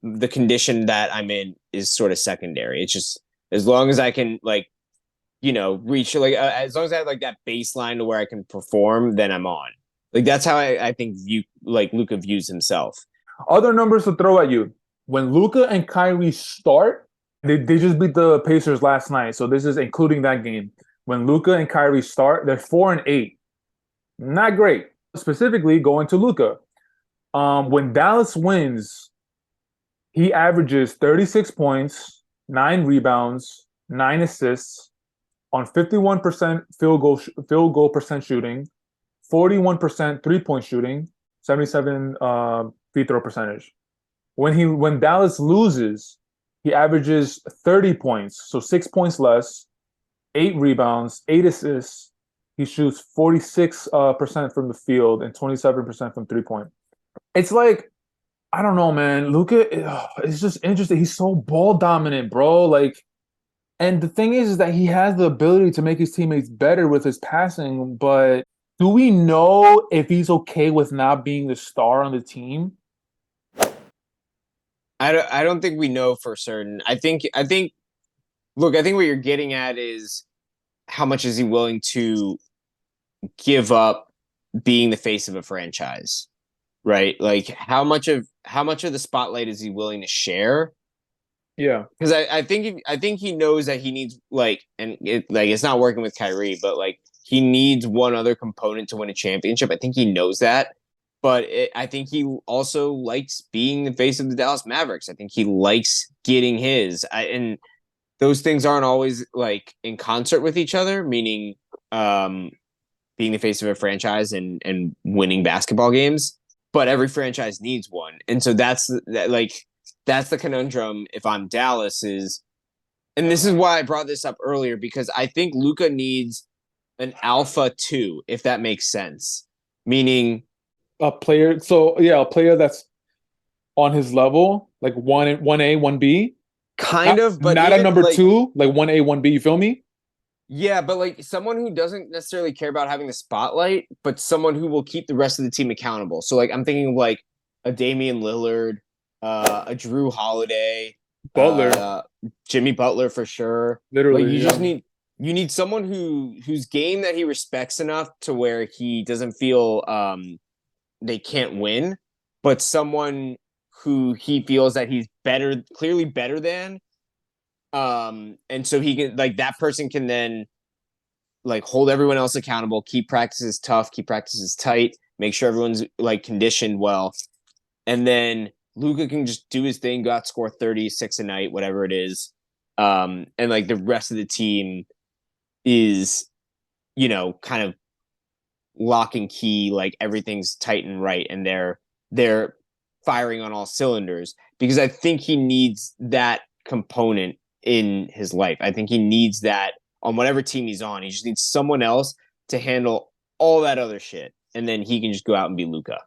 the condition that I'm in is sort of secondary. It's just as long as I can like reach like as long as I have like that baseline to where I can perform, then I'm on. Like that's how I think Luka views himself. Other numbers to throw at you. When Luka and Kyrie start, they just beat the Pacers last night. So this is including that game. When Luka and Kyrie start, they're 4-8. Not great. Specifically, going to Luka. When Dallas wins, he averages 36 points, 9 rebounds, 9 assists on 51% field goal percent shooting, 41% 3-point shooting, 77 free throw percentage. When Dallas loses, he averages 30 points, so 6 points less, 8 rebounds, 8 assists. He shoots 46% from the field and 27% from 3 point. It's like, I don't know, man. Luka, it's just interesting. He's so ball dominant, bro. Like, and the thing is that he has the ability to make his teammates better with his passing, but do we know if he's okay with not being the star on the team? I don't think we know for certain. I think look, I think what you're getting at is how much is he willing to give up being the face of a franchise, right? Like how much of the spotlight is he willing to share? Yeah. Because I think he knows that he needs it's not working with Kyrie, but like he needs one other component to win a championship. I think he knows that, but I think he also likes being the face of the Dallas Mavericks. I think he likes getting and those things aren't always like in concert with each other. Meaning, um, being the face of a franchise and winning basketball games, but every franchise needs one, and so that's the conundrum. If I'm Dallas, and this is why I brought this up earlier, because I think Luka needs an alpha too, if that makes sense. Meaning, A player, so yeah, a player that's on his level, like one A, 1B. kind Not of, but not a even number like, two, like 1A, 1B, you feel me? yeah, but like someone who doesn't necessarily care about having the spotlight, but someone who will keep the rest of the team accountable. So like I'm thinking of like a Damian Lillard, a Drew Holiday, Butler, uh, Jimmy Butler for sure. Like literally, you just yeah. need someone whose game that he respects enough to where he doesn't feel they can't win, but someone who he feels that he's clearly better than. And so he can like that person can then like hold everyone else accountable, keep practices tough, keep practices tight, make sure everyone's like conditioned well, and then Luka can just do his thing, go out, score 36 a night, whatever it is, and like the rest of the team is kind of lock and key, like everything's tight and right, and they're firing on all cylinders, because I think he needs that component in his life. I think he needs that on whatever team he's on. He just needs someone else to handle all that other shit, and then he can just go out and be Luka.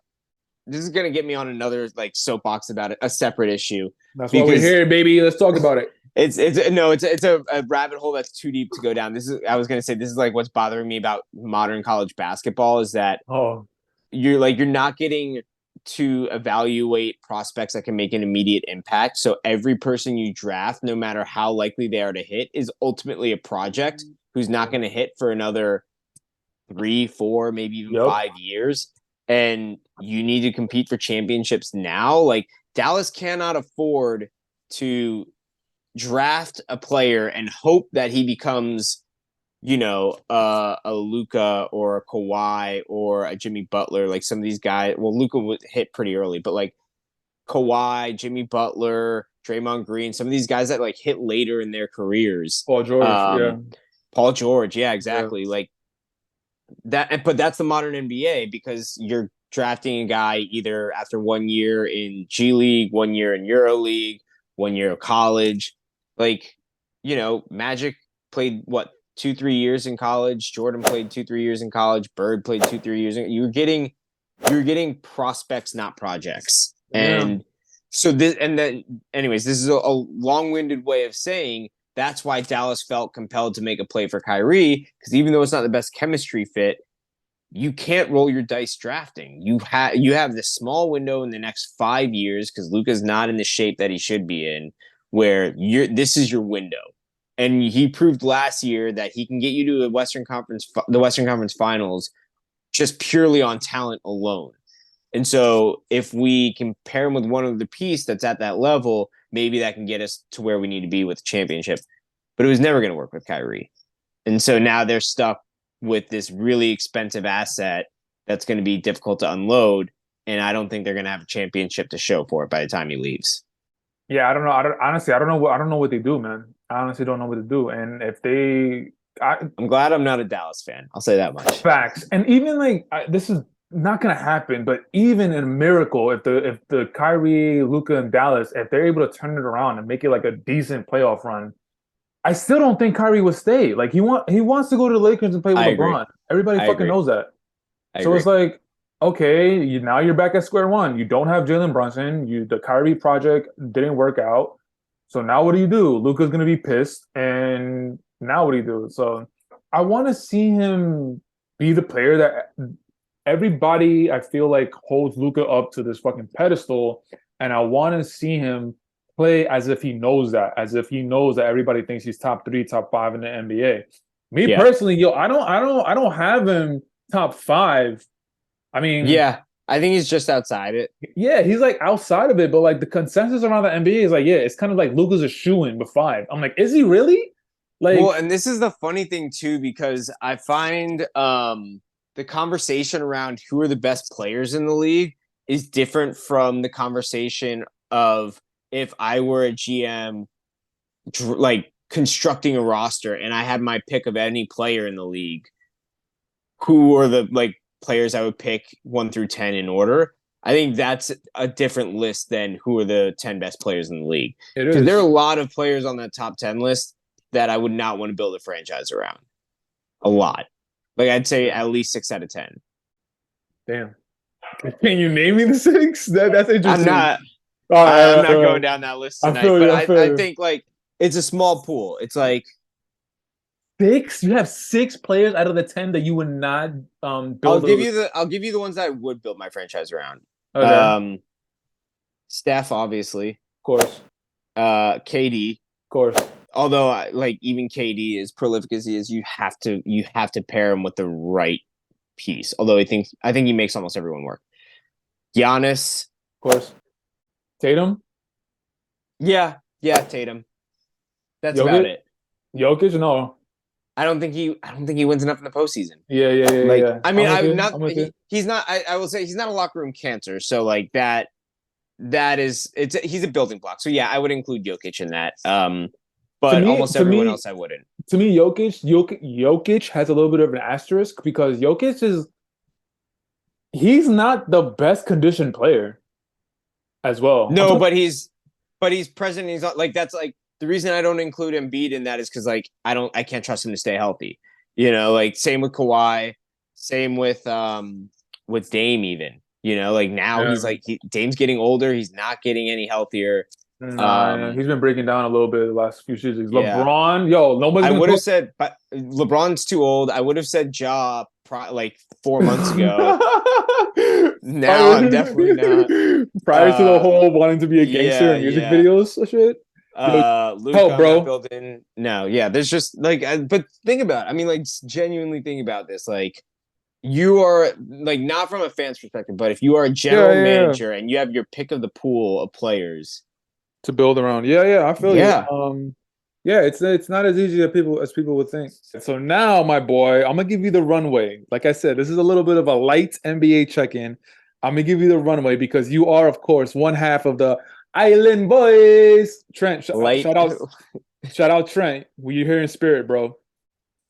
This is gonna get me on another like soapbox about it, a separate issue. That's why we're here, baby. Let's talk about it. It's a rabbit hole that's too deep to go down. I was gonna say this is like what's bothering me about modern college basketball is that you're not getting to evaluate prospects that can make an immediate impact. So every person you draft, no matter how likely they are to hit, is ultimately a project who's not going to hit for another 3, 4, maybe even 5 years. And you need to compete for championships now. Like Dallas cannot afford to draft a player and hope that he becomes, a Luka or a Kawhi or a Jimmy Butler. Like some of these guys, well, Luka would hit pretty early, but like Kawhi, Jimmy Butler, Draymond Green, some of these guys that like hit later in their careers. Paul George, Paul George, yeah, exactly. Yeah. Like that, but that's the modern NBA because you're drafting a guy either after 1 year in G League, 1 year in Euro League, 1 year of college. Like, Magic played 2-3 years in college. Jordan played 2-3 years in college. Bird played 2-3 years. You're getting prospects, not projects. And so this, and then, anyways, this is a long-winded way of saying that's why Dallas felt compelled to make a play for Kyrie, because even though it's not the best chemistry fit, you can't roll your dice drafting. You have this small window in the next 5 years because Luka's not in the shape that he should be in, where this is your window. And he proved last year that he can get you to the Western Conference Finals just purely on talent alone. And so if we can pair him with one other piece that's at that level, maybe that can get us to where we need to be with the championship. But it was never going to work with Kyrie. And so now they're stuck with this really expensive asset that's going to be difficult to unload. And I don't think they're going to have a championship to show for it by the time he leaves. Yeah, I don't know. Honestly, I don't know what they do, man. I honestly don't know what to do. And if I'm glad I'm not a Dallas fan. I'll say that much. Facts. And even this is not gonna happen, but even in a miracle, if the Kyrie, Luka, and Dallas, if they're able to turn it around and make it like a decent playoff run, I still don't think Kyrie would stay. Like he wants to go to the Lakers and play with LeBron. Everybody fucking knows that. So it's like, okay, now you're back at square one. You don't have Jalen Brunson. The Kyrie project didn't work out. So now what do you do? Luka's gonna be pissed, and now what do you do? So I want to see him be the player that everybody, I feel like, holds Luka up to this fucking pedestal, and I want to see him play as if he knows that, everybody thinks he's top 3, top 5 in the NBA. Me personally, I don't have him top 5. I mean, I think he's just outside it. Yeah, he's like outside of it, but like the consensus around the NBA is like, it's kind of like Luka's a shoo-in with 5. I'm like, is he really? Like, well, and this is the funny thing too, because I find the conversation around who are the best players in the league is different from the conversation of if I were a GM, like constructing a roster and I had my pick of any player in the league, who are the players I would pick 1 through 10 in order. I think that's a different list than who are the 10 best players in the league. Because there are a lot of players on that top 10 list that I would not want to build a franchise around. A lot. Like I'd say at least 6 out of 10. Damn. Can you name me the 6? That's interesting. I'm not going down that list tonight. I think it's a small pool. It's like 6? You have 6 players out of the 10 that you would not build. I'll give you the ones that I would build my franchise around. Okay. Steph, obviously. Of course. KD. Of course. Although even KD, as prolific as he is, you have to pair him with the right piece. Although I think he makes almost everyone work. Giannis. Of course. Tatum? Yeah, Tatum. That's about it. Jokic? No. I don't think he wins enough in the postseason. Yeah. I mean, he's not. I will say he's not a locker room cancer. So that he's a building block. So yeah, I would include Jokic in that. But almost everyone else I wouldn't. To me, Jokic has a little bit of an asterisk because he's not the best conditioned player as well. No, but he's present. He's not that's the reason I don't include Embiid in that is because I can't trust him to stay healthy. Same with Kawhi, Same with Dame even. Like now Yeah. he's like Dame's getting older. He's not getting any healthier. Nah, he's been breaking down a little bit the last few seasons. Yeah. LeBron, yo, nobody's I gonna would have talk. said, but LeBron's too old. I would have said like 4 months ago. Now I'm definitely not. Prior to the whole wanting to be a gangster Yeah, in music yeah. videos, and shit. Yo, Luka, help, I'm not bro. building. No, yeah. There's just like, but think about it. I mean, like, genuinely think about this. Like, you are like not from a fan's perspective, but if you are a Yeah, general yeah, yeah. manager and you have your pick of the pool of players, To build around. Yeah, yeah, I feel you. yeah, Yeah, it's not as easy as people would think. So now, my boy, I'm gonna give you the runway. Like I said, this is a little bit of a light NBA check-in. I'm gonna give you the runway because you are, of course, one half of the Island Boys. Trent, light shout out, Trent. We here in spirit, bro.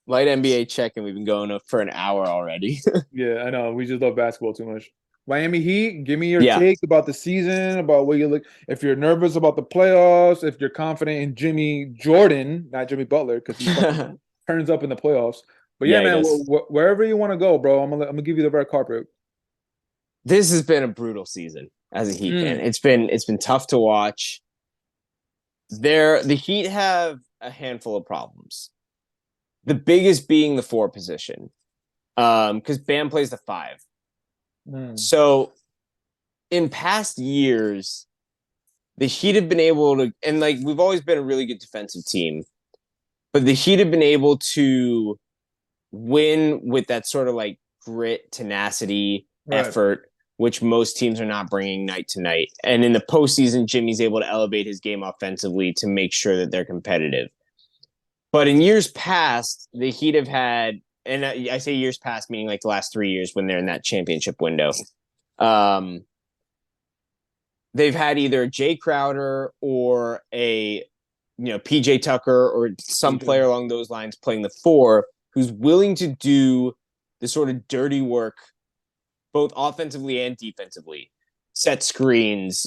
light NBA check, and we've been going up for an hour already. Yeah, I know. We just love basketball too much. Miami Heat, give me your Yeah. take about the season, about what you look. If you're nervous about the playoffs, if you're confident in Jimmy Jordan, not Jimmy Butler, because he fucking turns up in the playoffs. But yeah, Yeah, he man, does. wherever you want to go, bro, I'm gonna give you the red carpet. This has been a brutal season as a Heat fan. It's been tough to watch. The Heat have a handful of problems. The biggest being the 4 position. Because Bam plays the 5. So in past years, the Heat have been able to, and like we've always been a really good defensive team, but the Heat have been able to win with that sort of like grit, tenacity, effort, which most teams are not bringing night to night. And in the postseason, Jimmy's able to elevate his game offensively to make sure that they're competitive. But in years past, the Heat have had, and I say years past, meaning like the last 3 years when they're in that championship window. They've had either Jay Crowder or a PJ Tucker or some player along those lines playing the 4 who's willing to do the sort of dirty work both offensively and defensively. Set screens,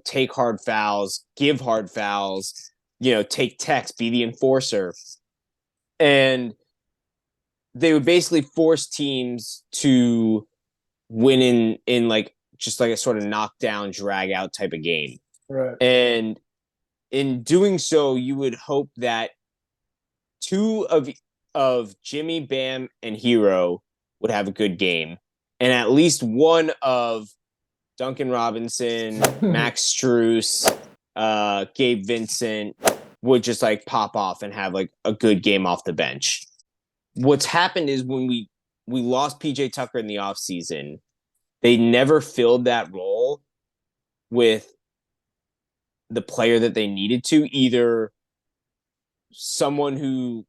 take hard fouls, give hard fouls, take techs, be the enforcer. And they would basically force teams to win in like just like a sort of knockdown, drag out type of game. Right. And in doing so, you would hope that 2 of Jimmy, Bam, and Hero would have a good game. And at least 1 of Duncan Robinson, Max Strus, Gabe Vincent would just like pop off and have like a good game off the bench. What's happened is when we lost PJ Tucker in the offseason, they never filled that role with the player that they needed to, either someone who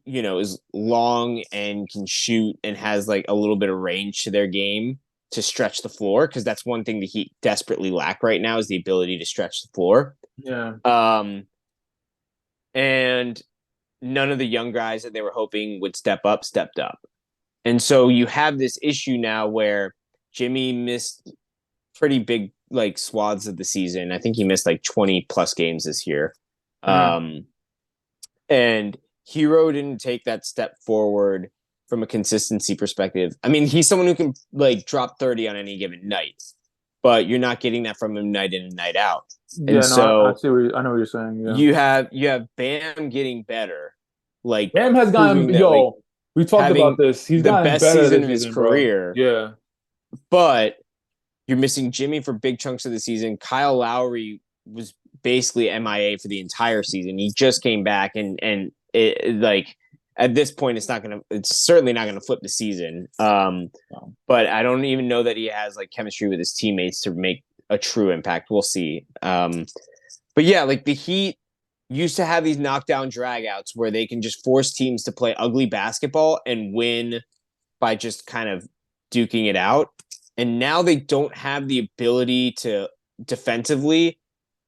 is long and can shoot and has like a little bit of range to their game to stretch the floor, because that's one thing the Heat desperately lack right now is the ability to stretch the floor. Yeah. And none of the young guys that they were hoping would step up stepped up. And so you have this issue now where Jimmy missed pretty big like swaths of the season. I think he missed like 20 plus games this year. And Hero didn't take that step forward from a consistency perspective. I mean, he's someone who can like drop 30 on any given night, but you're not getting that from him night in and night out. Yeah, and so I know what you're saying. Yeah. You have Bam getting better. Like Bam has gotten we talked about this. He's the gotten best better season this of his season, career. Bro. Yeah. But you're missing Jimmy for big chunks of the season. Kyle Lowry was basically MIA for the entire season. He just came back and it, like at this point it's certainly not gonna flip the season. But I don't even know that he has like chemistry with his teammates to make a true impact. We'll see. But yeah, like the Heat used to have these knockdown dragouts where they can just force teams to play ugly basketball and win by just kind of duking it out. And now they don't have the ability to defensively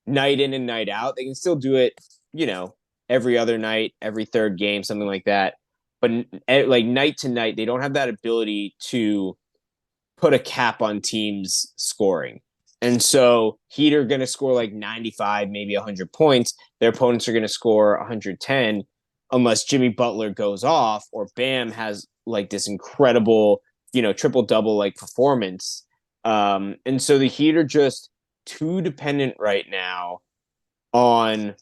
night in and night out. They can still do it, every other night, every third game, something like that. But like night to night, they don't have that ability to put a cap on teams scoring. And so Heat are going to score like 95, maybe 100 points. Their opponents are going to score 110 unless Jimmy Butler goes off or Bam has like this incredible, triple double like performance. And so the Heat are just too dependent right now on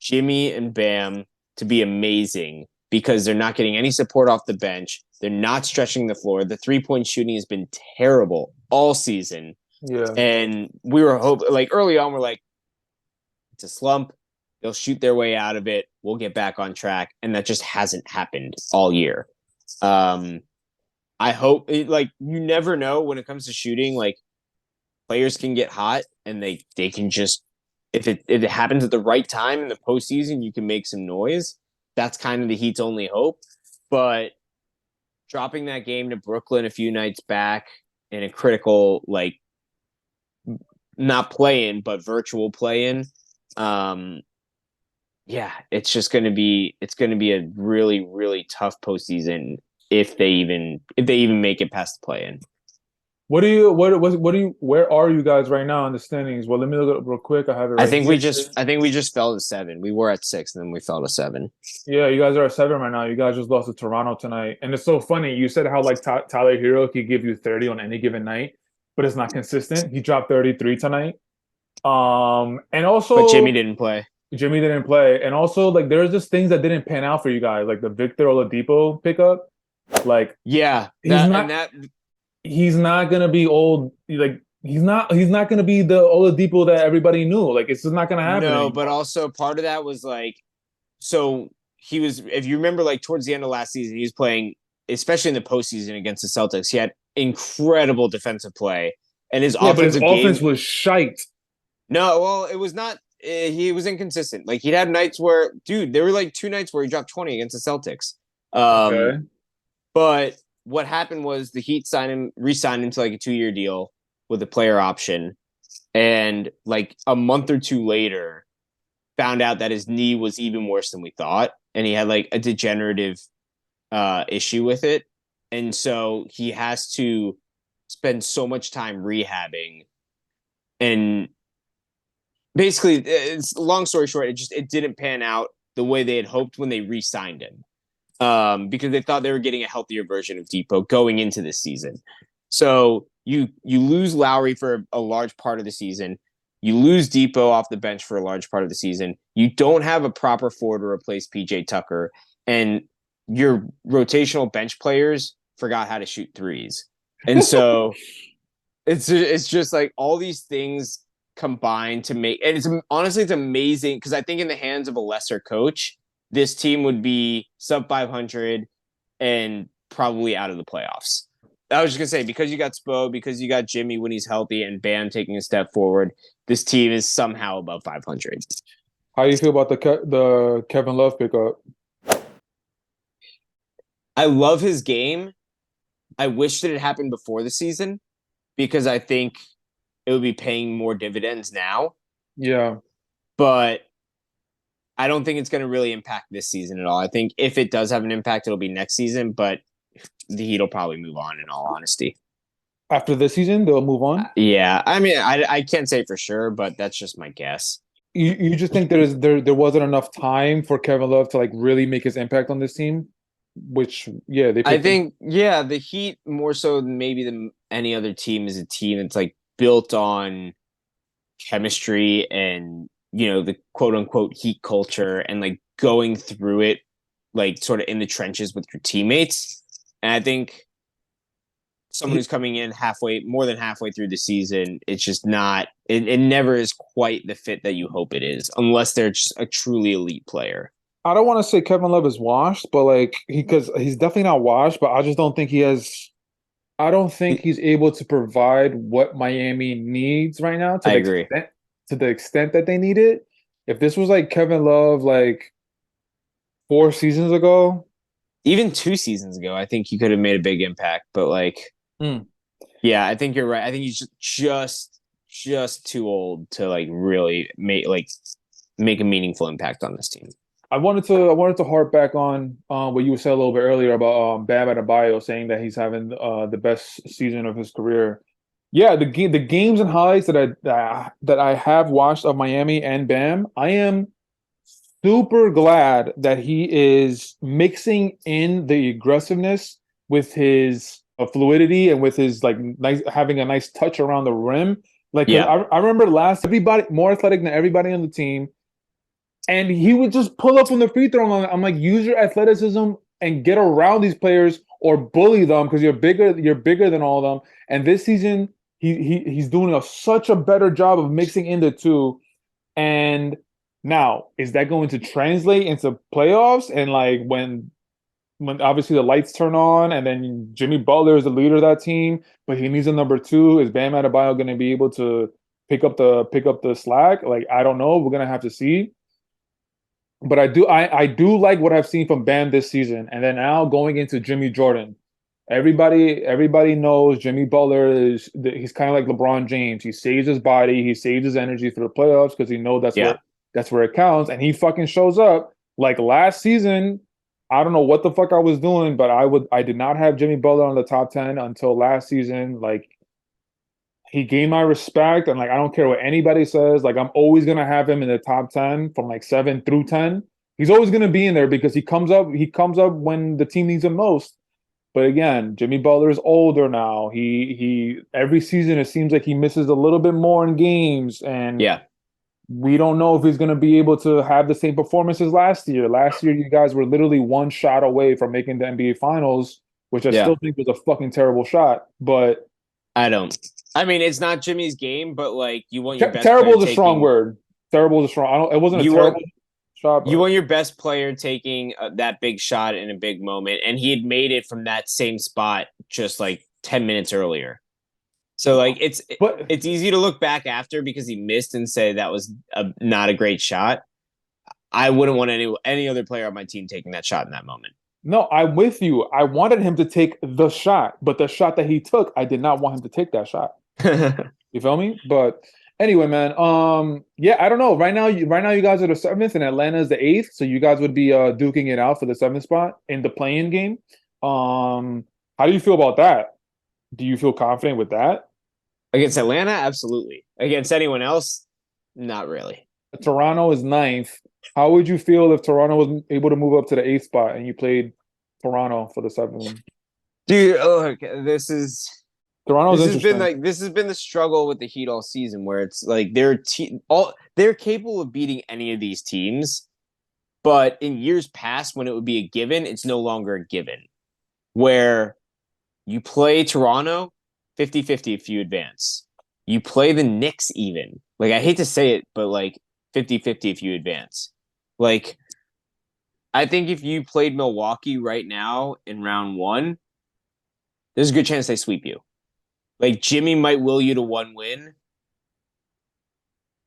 Jimmy and Bam to be amazing because they're not getting any support off the bench. They're not stretching the floor. The 3-point shooting has been terrible all season. Yeah. And we were hoping, like early on, we're like, it's a slump. They'll shoot their way out of it. We'll get back on track. And that just hasn't happened all year. I hope you never know when it comes to shooting, like players can get hot and they can just, if it happens at the right time in the postseason, you can make some noise. That's kind of the Heat's only hope. But dropping that game to Brooklyn a few nights back in a critical, like, not play-in, but virtual play-in, it's just going to be a really, really tough postseason if they even make it past the play-in. Where are you guys right now in the standings? Well, let me look it up real quick. I have it right I think here. we just fell to 7. We were at 6 and then we fell to 7. Yeah, you guys are at 7 right now. You guys just lost to Toronto tonight. And it's so funny. You said how like Tyler Hero could give you 30 on any given night, but it's not consistent. He dropped 33 tonight. And also But Jimmy didn't play. And also like there's just things that didn't pan out for you guys, like the Victor Oladipo pickup. Like he's not gonna be old. Like he's not gonna be the Oladipo that everybody knew. Like it's just not gonna happen. No, anymore. but also part of that was like, so he was. If you remember, like towards the end of last season, he was playing, especially in the postseason against the Celtics. He had incredible defensive play, and his offense was shite. No, well, it was not. He was inconsistent. Like he'd have nights where, dude, there were like 2 nights where he dropped 20 against the Celtics. Okay. But what happened was the Heat re-signed him to like a 2-year deal with a player option. And like a month or 2 later, found out that his knee was even worse than we thought. And he had like a degenerative issue with it. And so he has to spend so much time rehabbing. And basically, it's long story short, it didn't pan out the way they had hoped when they re-signed him. Because they thought they were getting a healthier version of Depot going into this season. So you lose Lowry for a large part of the season. You lose Depot off the bench for a large part of the season. You don't have a proper forward to replace PJ Tucker. And your rotational bench players forgot how to shoot threes. And so it's just like all these things combined to make, and it's amazing because I think in the hands of a lesser coach, this team would be sub 500 and probably out of the playoffs. I was just gonna say, because you got Spo, because you got Jimmy when he's healthy, and Bam taking a step forward, this team is somehow above 500. How do you feel about the Kevin Love pickup? I love his game. I wish that it happened before the season because I think it would be paying more dividends now. Yeah. But I don't think it's going to really impact this season at all. I think if it does have an impact, it'll be next season, but the Heat will probably move on in all honesty. After this season, they'll move on? Yeah. I mean, I can't say for sure, but that's just my guess. You just think there wasn't enough time for Kevin Love to like really make his impact on this team? Which, yeah, I think, the Heat more so than maybe than any other team is a team that's like built on chemistry and, the quote unquote Heat culture and like going through it, like sort of in the trenches with your teammates. And I think someone who's coming in more than halfway through the season, it's just not, it never is quite the fit that you hope it is, unless they're just a truly elite player. I don't want to say Kevin Love is washed, but like because he's definitely not washed, but I just don't think I don't think he's able to provide what Miami needs right now I agree. To the extent that they need it. If this was like Kevin Love like 4 seasons ago, even 2 seasons ago, I think he could have made a big impact. But like, yeah, I think you're right. I think he's just too old to like really make a meaningful impact on this team. I wanted to harp back on what you said a little bit earlier about Bam Adebayo saying that he's having the best season of his career. Yeah, the games and highlights that I have watched of Miami and Bam, I am super glad that he is mixing in the aggressiveness with his fluidity and with his like nice having a nice touch around the rim. Like 'cause Yeah. I remember last everybody more athletic than everybody on the team, and he would just pull up from the free throw line. I'm like, use your athleticism and get around these players or bully them because you're bigger. You're bigger than all of them. And this season, he's doing such a better job of mixing in the two. And now, is that going to translate into playoffs? And like when obviously the lights turn on, and then Jimmy Butler is the leader of that team, but he needs a number two. Is Bam Adebayo going to be able to pick up the slack? Like I don't know. We're gonna have to see. But I do like what I've seen from Bam this season, and then now going into Jimmy Jordan. Everybody knows Jimmy Butler he's kind of like LeBron James. He saves his body, he saves his energy for the playoffs because he knows Yeah. that's where it counts, and he fucking shows up. Like last season, I don't know what the fuck I was doing, but I did not have Jimmy Butler on the top 10 until last season. Like he gained my respect, and like I don't care what anybody says. Like I'm always gonna have him in the top 10 from like 7 through 10. He's always gonna be in there because he comes up when the team needs him most. But again, Jimmy Butler is older now. He every season it seems like he misses a little bit more in games, and Yeah. we don't know if he's going to be able to have the same performance as last year. Last year, you guys were literally one shot away from making the NBA Finals, which I Yeah. still think was a fucking terrible shot. But I don't. I mean, it's not Jimmy's game, but like you want your best terrible player is a strong taking. word. Terrible is a strong. I don't. It wasn't a You terrible want shot, you but want your best player taking that big shot in a big moment, and he had made it from that same spot just like 10 minutes earlier. So like but it's easy to look back after because he missed and say that was not a great shot. I wouldn't want any other player on my team taking that shot in that moment. no, I'm with you. I wanted him to take the shot, but the shot that he took, I did not want him to take that shot. You feel me? But anyway, man. Yeah, I don't know. Right now, you guys are the seventh, and Atlanta is the eighth. So you guys would be duking it out for the seventh spot in the play-in game. How do you feel about that? Do you feel confident with that? Against Atlanta, absolutely. Against anyone else, not really. Toronto is ninth. How would you feel if Toronto was able to move up to the eighth spot and you played Toronto for the seventh? Dude, look, this is Toronto's interesting. this has been the struggle with the Heat all season, where it's like they're capable of beating any of these teams, but in years past when it would be a given, it's no longer a given. Where you play Toronto 50-50 if you advance. You play the Knicks even. Like I hate to say it, but like 50-50 if you advance. Like I think if you played Milwaukee right now in round 1, there's a good chance they sweep you. Like Jimmy might will you to one win.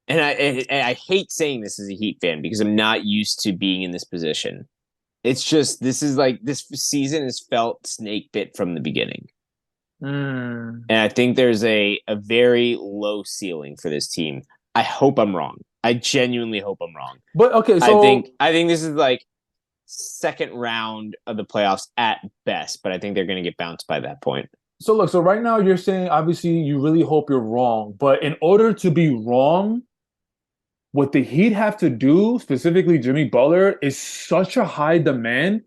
And I hate saying this as a Heat fan because I'm not used to being in this position. It's just this season has felt snake bit from the beginning. And I think there's a very low ceiling for this team. I hope I'm wrong. I genuinely hope I'm wrong. But okay, so I think this is like second round of the playoffs at best, but I think they're going to get bounced by that point. so look, so right now you're saying obviously you really hope you're wrong, but in order to be wrong, what the Heat have to do, specifically Jimmy Butler, is such a high demand.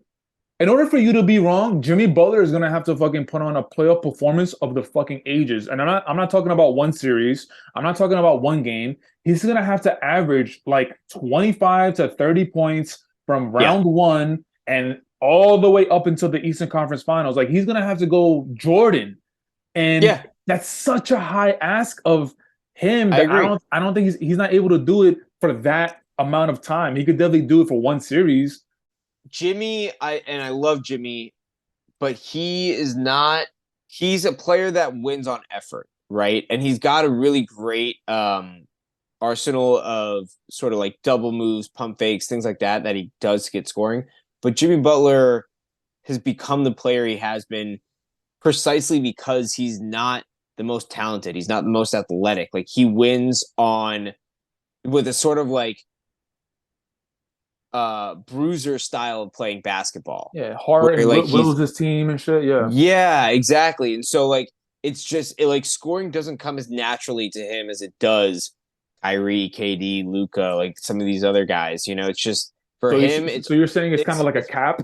In order for you to be wrong, Jimmy Butler is gonna have to fucking put on a playoff performance of the fucking ages. And I'm not talking about one series. I'm not talking about one game. He's gonna have to average like 25 to 30 points from round one and all the way up until the Eastern Conference Finals. Like he's gonna have to go Jordan. And that's such a high ask of him that I don't think he's not able to do it for that amount of time. He could definitely do it for one series. Jimmy, I love Jimmy, but he's a player that wins on effort, right? And he's got a really great arsenal of sort of like double moves, pump fakes, things like that he does to get scoring. But Jimmy Butler has become the player he has been precisely because he's not the most talented. He's not the most athletic. Like he wins with a sort of like bruiser style of playing basketball. Yeah, hard and like wills his team and shit. Yeah, exactly. And so like it's just like scoring doesn't come as naturally to him as it does Kyrie, KD, Luka, like some of these other guys. You know, it's just for him. So you're saying it's kind of like a cap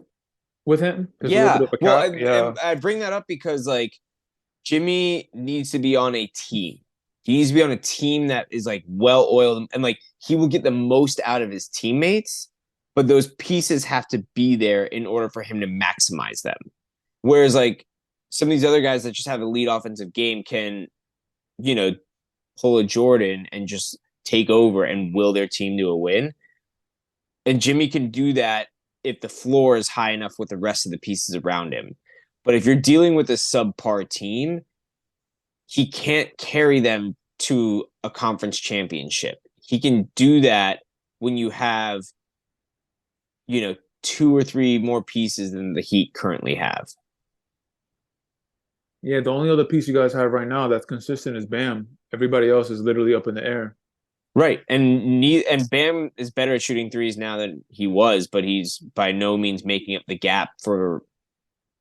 with him. There's a little Yeah. bit of a Well, cap. Yeah. I bring that up because like Jimmy needs to be on a team. He needs to be on a team that is like well oiled and like he will get the most out of his teammates, but those pieces have to be there in order for him to maximize them. Whereas like some of these other guys that just have a lead offensive game can, you know, pull a Jordan and just take over and will their team to a win. And Jimmy can do that if the floor is high enough with the rest of the pieces around him. But if you're dealing with a subpar team, he can't carry them to a conference championship. He can do that when you have, you know, 2 or 3 more pieces than the Heat currently have. Yeah, the only other piece you guys have right now that's consistent is Bam. Everybody else is literally up in the air. Right. And Bam is better at shooting threes now than he was, but he's by no means making up the gap for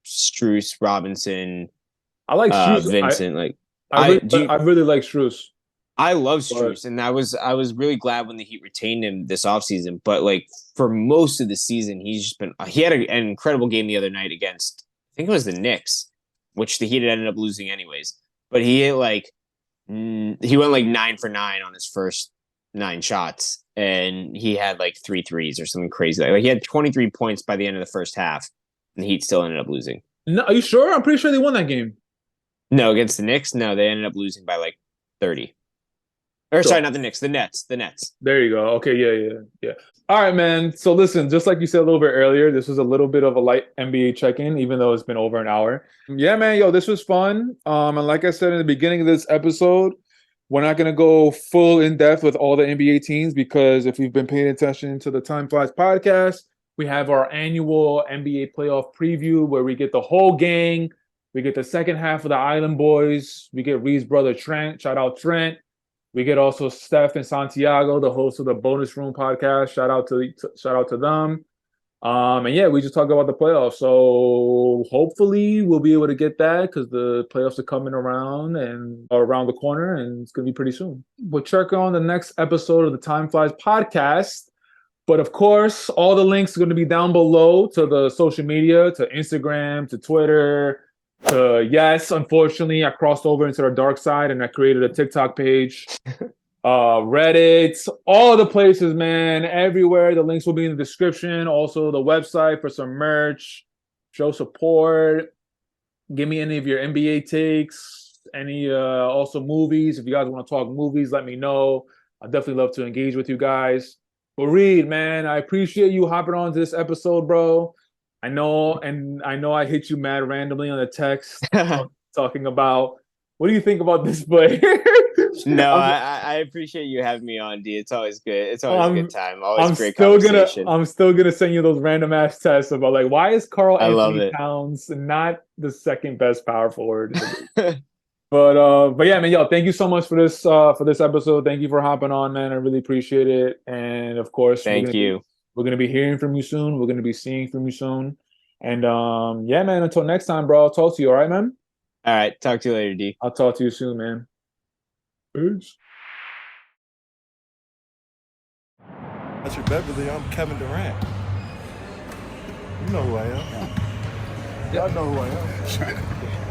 Strus, Robinson, I like Strus. Vincent. I really like Strus. I love Strus, and I was really glad when the Heat retained him this offseason. But like for most of the season, he's just been he had an incredible game the other night against I think it was the Knicks, which the Heat had ended up losing anyways. But he hit like he went like 9 for 9 on his first 9 shots, and he had like 3 threes or something crazy. Like he had 23 points by the end of the first half, and the Heat still ended up losing. No, are you sure? I'm pretty sure they won that game. No, against the Knicks, no, they ended up losing by like 30. Or sorry, not the Knicks, the Nets. The Nets. There you go. Okay, yeah. All right, man. So listen, just like you said a little bit earlier, this was a little bit of a light NBA check-in, even though it's been over an hour. Yeah, man, yo, this was fun. And like I said in the beginning of this episode, we're not gonna go full in depth with all the NBA teams because if you've been paying attention to the Time Flies podcast, we have our annual NBA playoff preview where we get the whole gang. We get the second half of the Island Boys. We get Reed's brother Trent. Shout out Trent. We get also Steph and Santiago, the host of the Bonus Room podcast. Shout out to them. And yeah, we just talk about the playoffs. So hopefully we'll be able to get that because the playoffs are coming around and are around the corner, and it's gonna be pretty soon. We'll check on the next episode of the Time Flies podcast. But of course, all the links are going to be down below to the social media, to Instagram, to Twitter. Yes, unfortunately, I crossed over into the dark side and I created a TikTok page, Reddit, all the places, man, everywhere. The links will be in the description. Also, the website for some merch. Show support. Give me any of your NBA takes. Any also movies. If you guys want to talk movies, let me know. I'd definitely love to engage with you guys. But Reed, man, I appreciate you hopping on to this episode, bro. I know I hit you mad randomly on the text talking about what do you think about this play? No, I appreciate you having me on, D. It's always good. It's always a good time. Always great conversation. I'm still gonna send you those random ass tests about like why is Karl Anthony Towns not the second best power forward? But yeah, man, yo, thank you so much for this episode. Thank you for hopping on, man. I really appreciate it. And of course, thank you. We're gonna be hearing from you soon. We're gonna be seeing from you soon. And yeah, man, until next time, bro. I'll talk to you, all right, man? All right. Talk to you later, D. I'll talk to you soon, man. Peace. Patrick Beverly, I'm Kevin Durant. You know who I am. Y'all know who I am.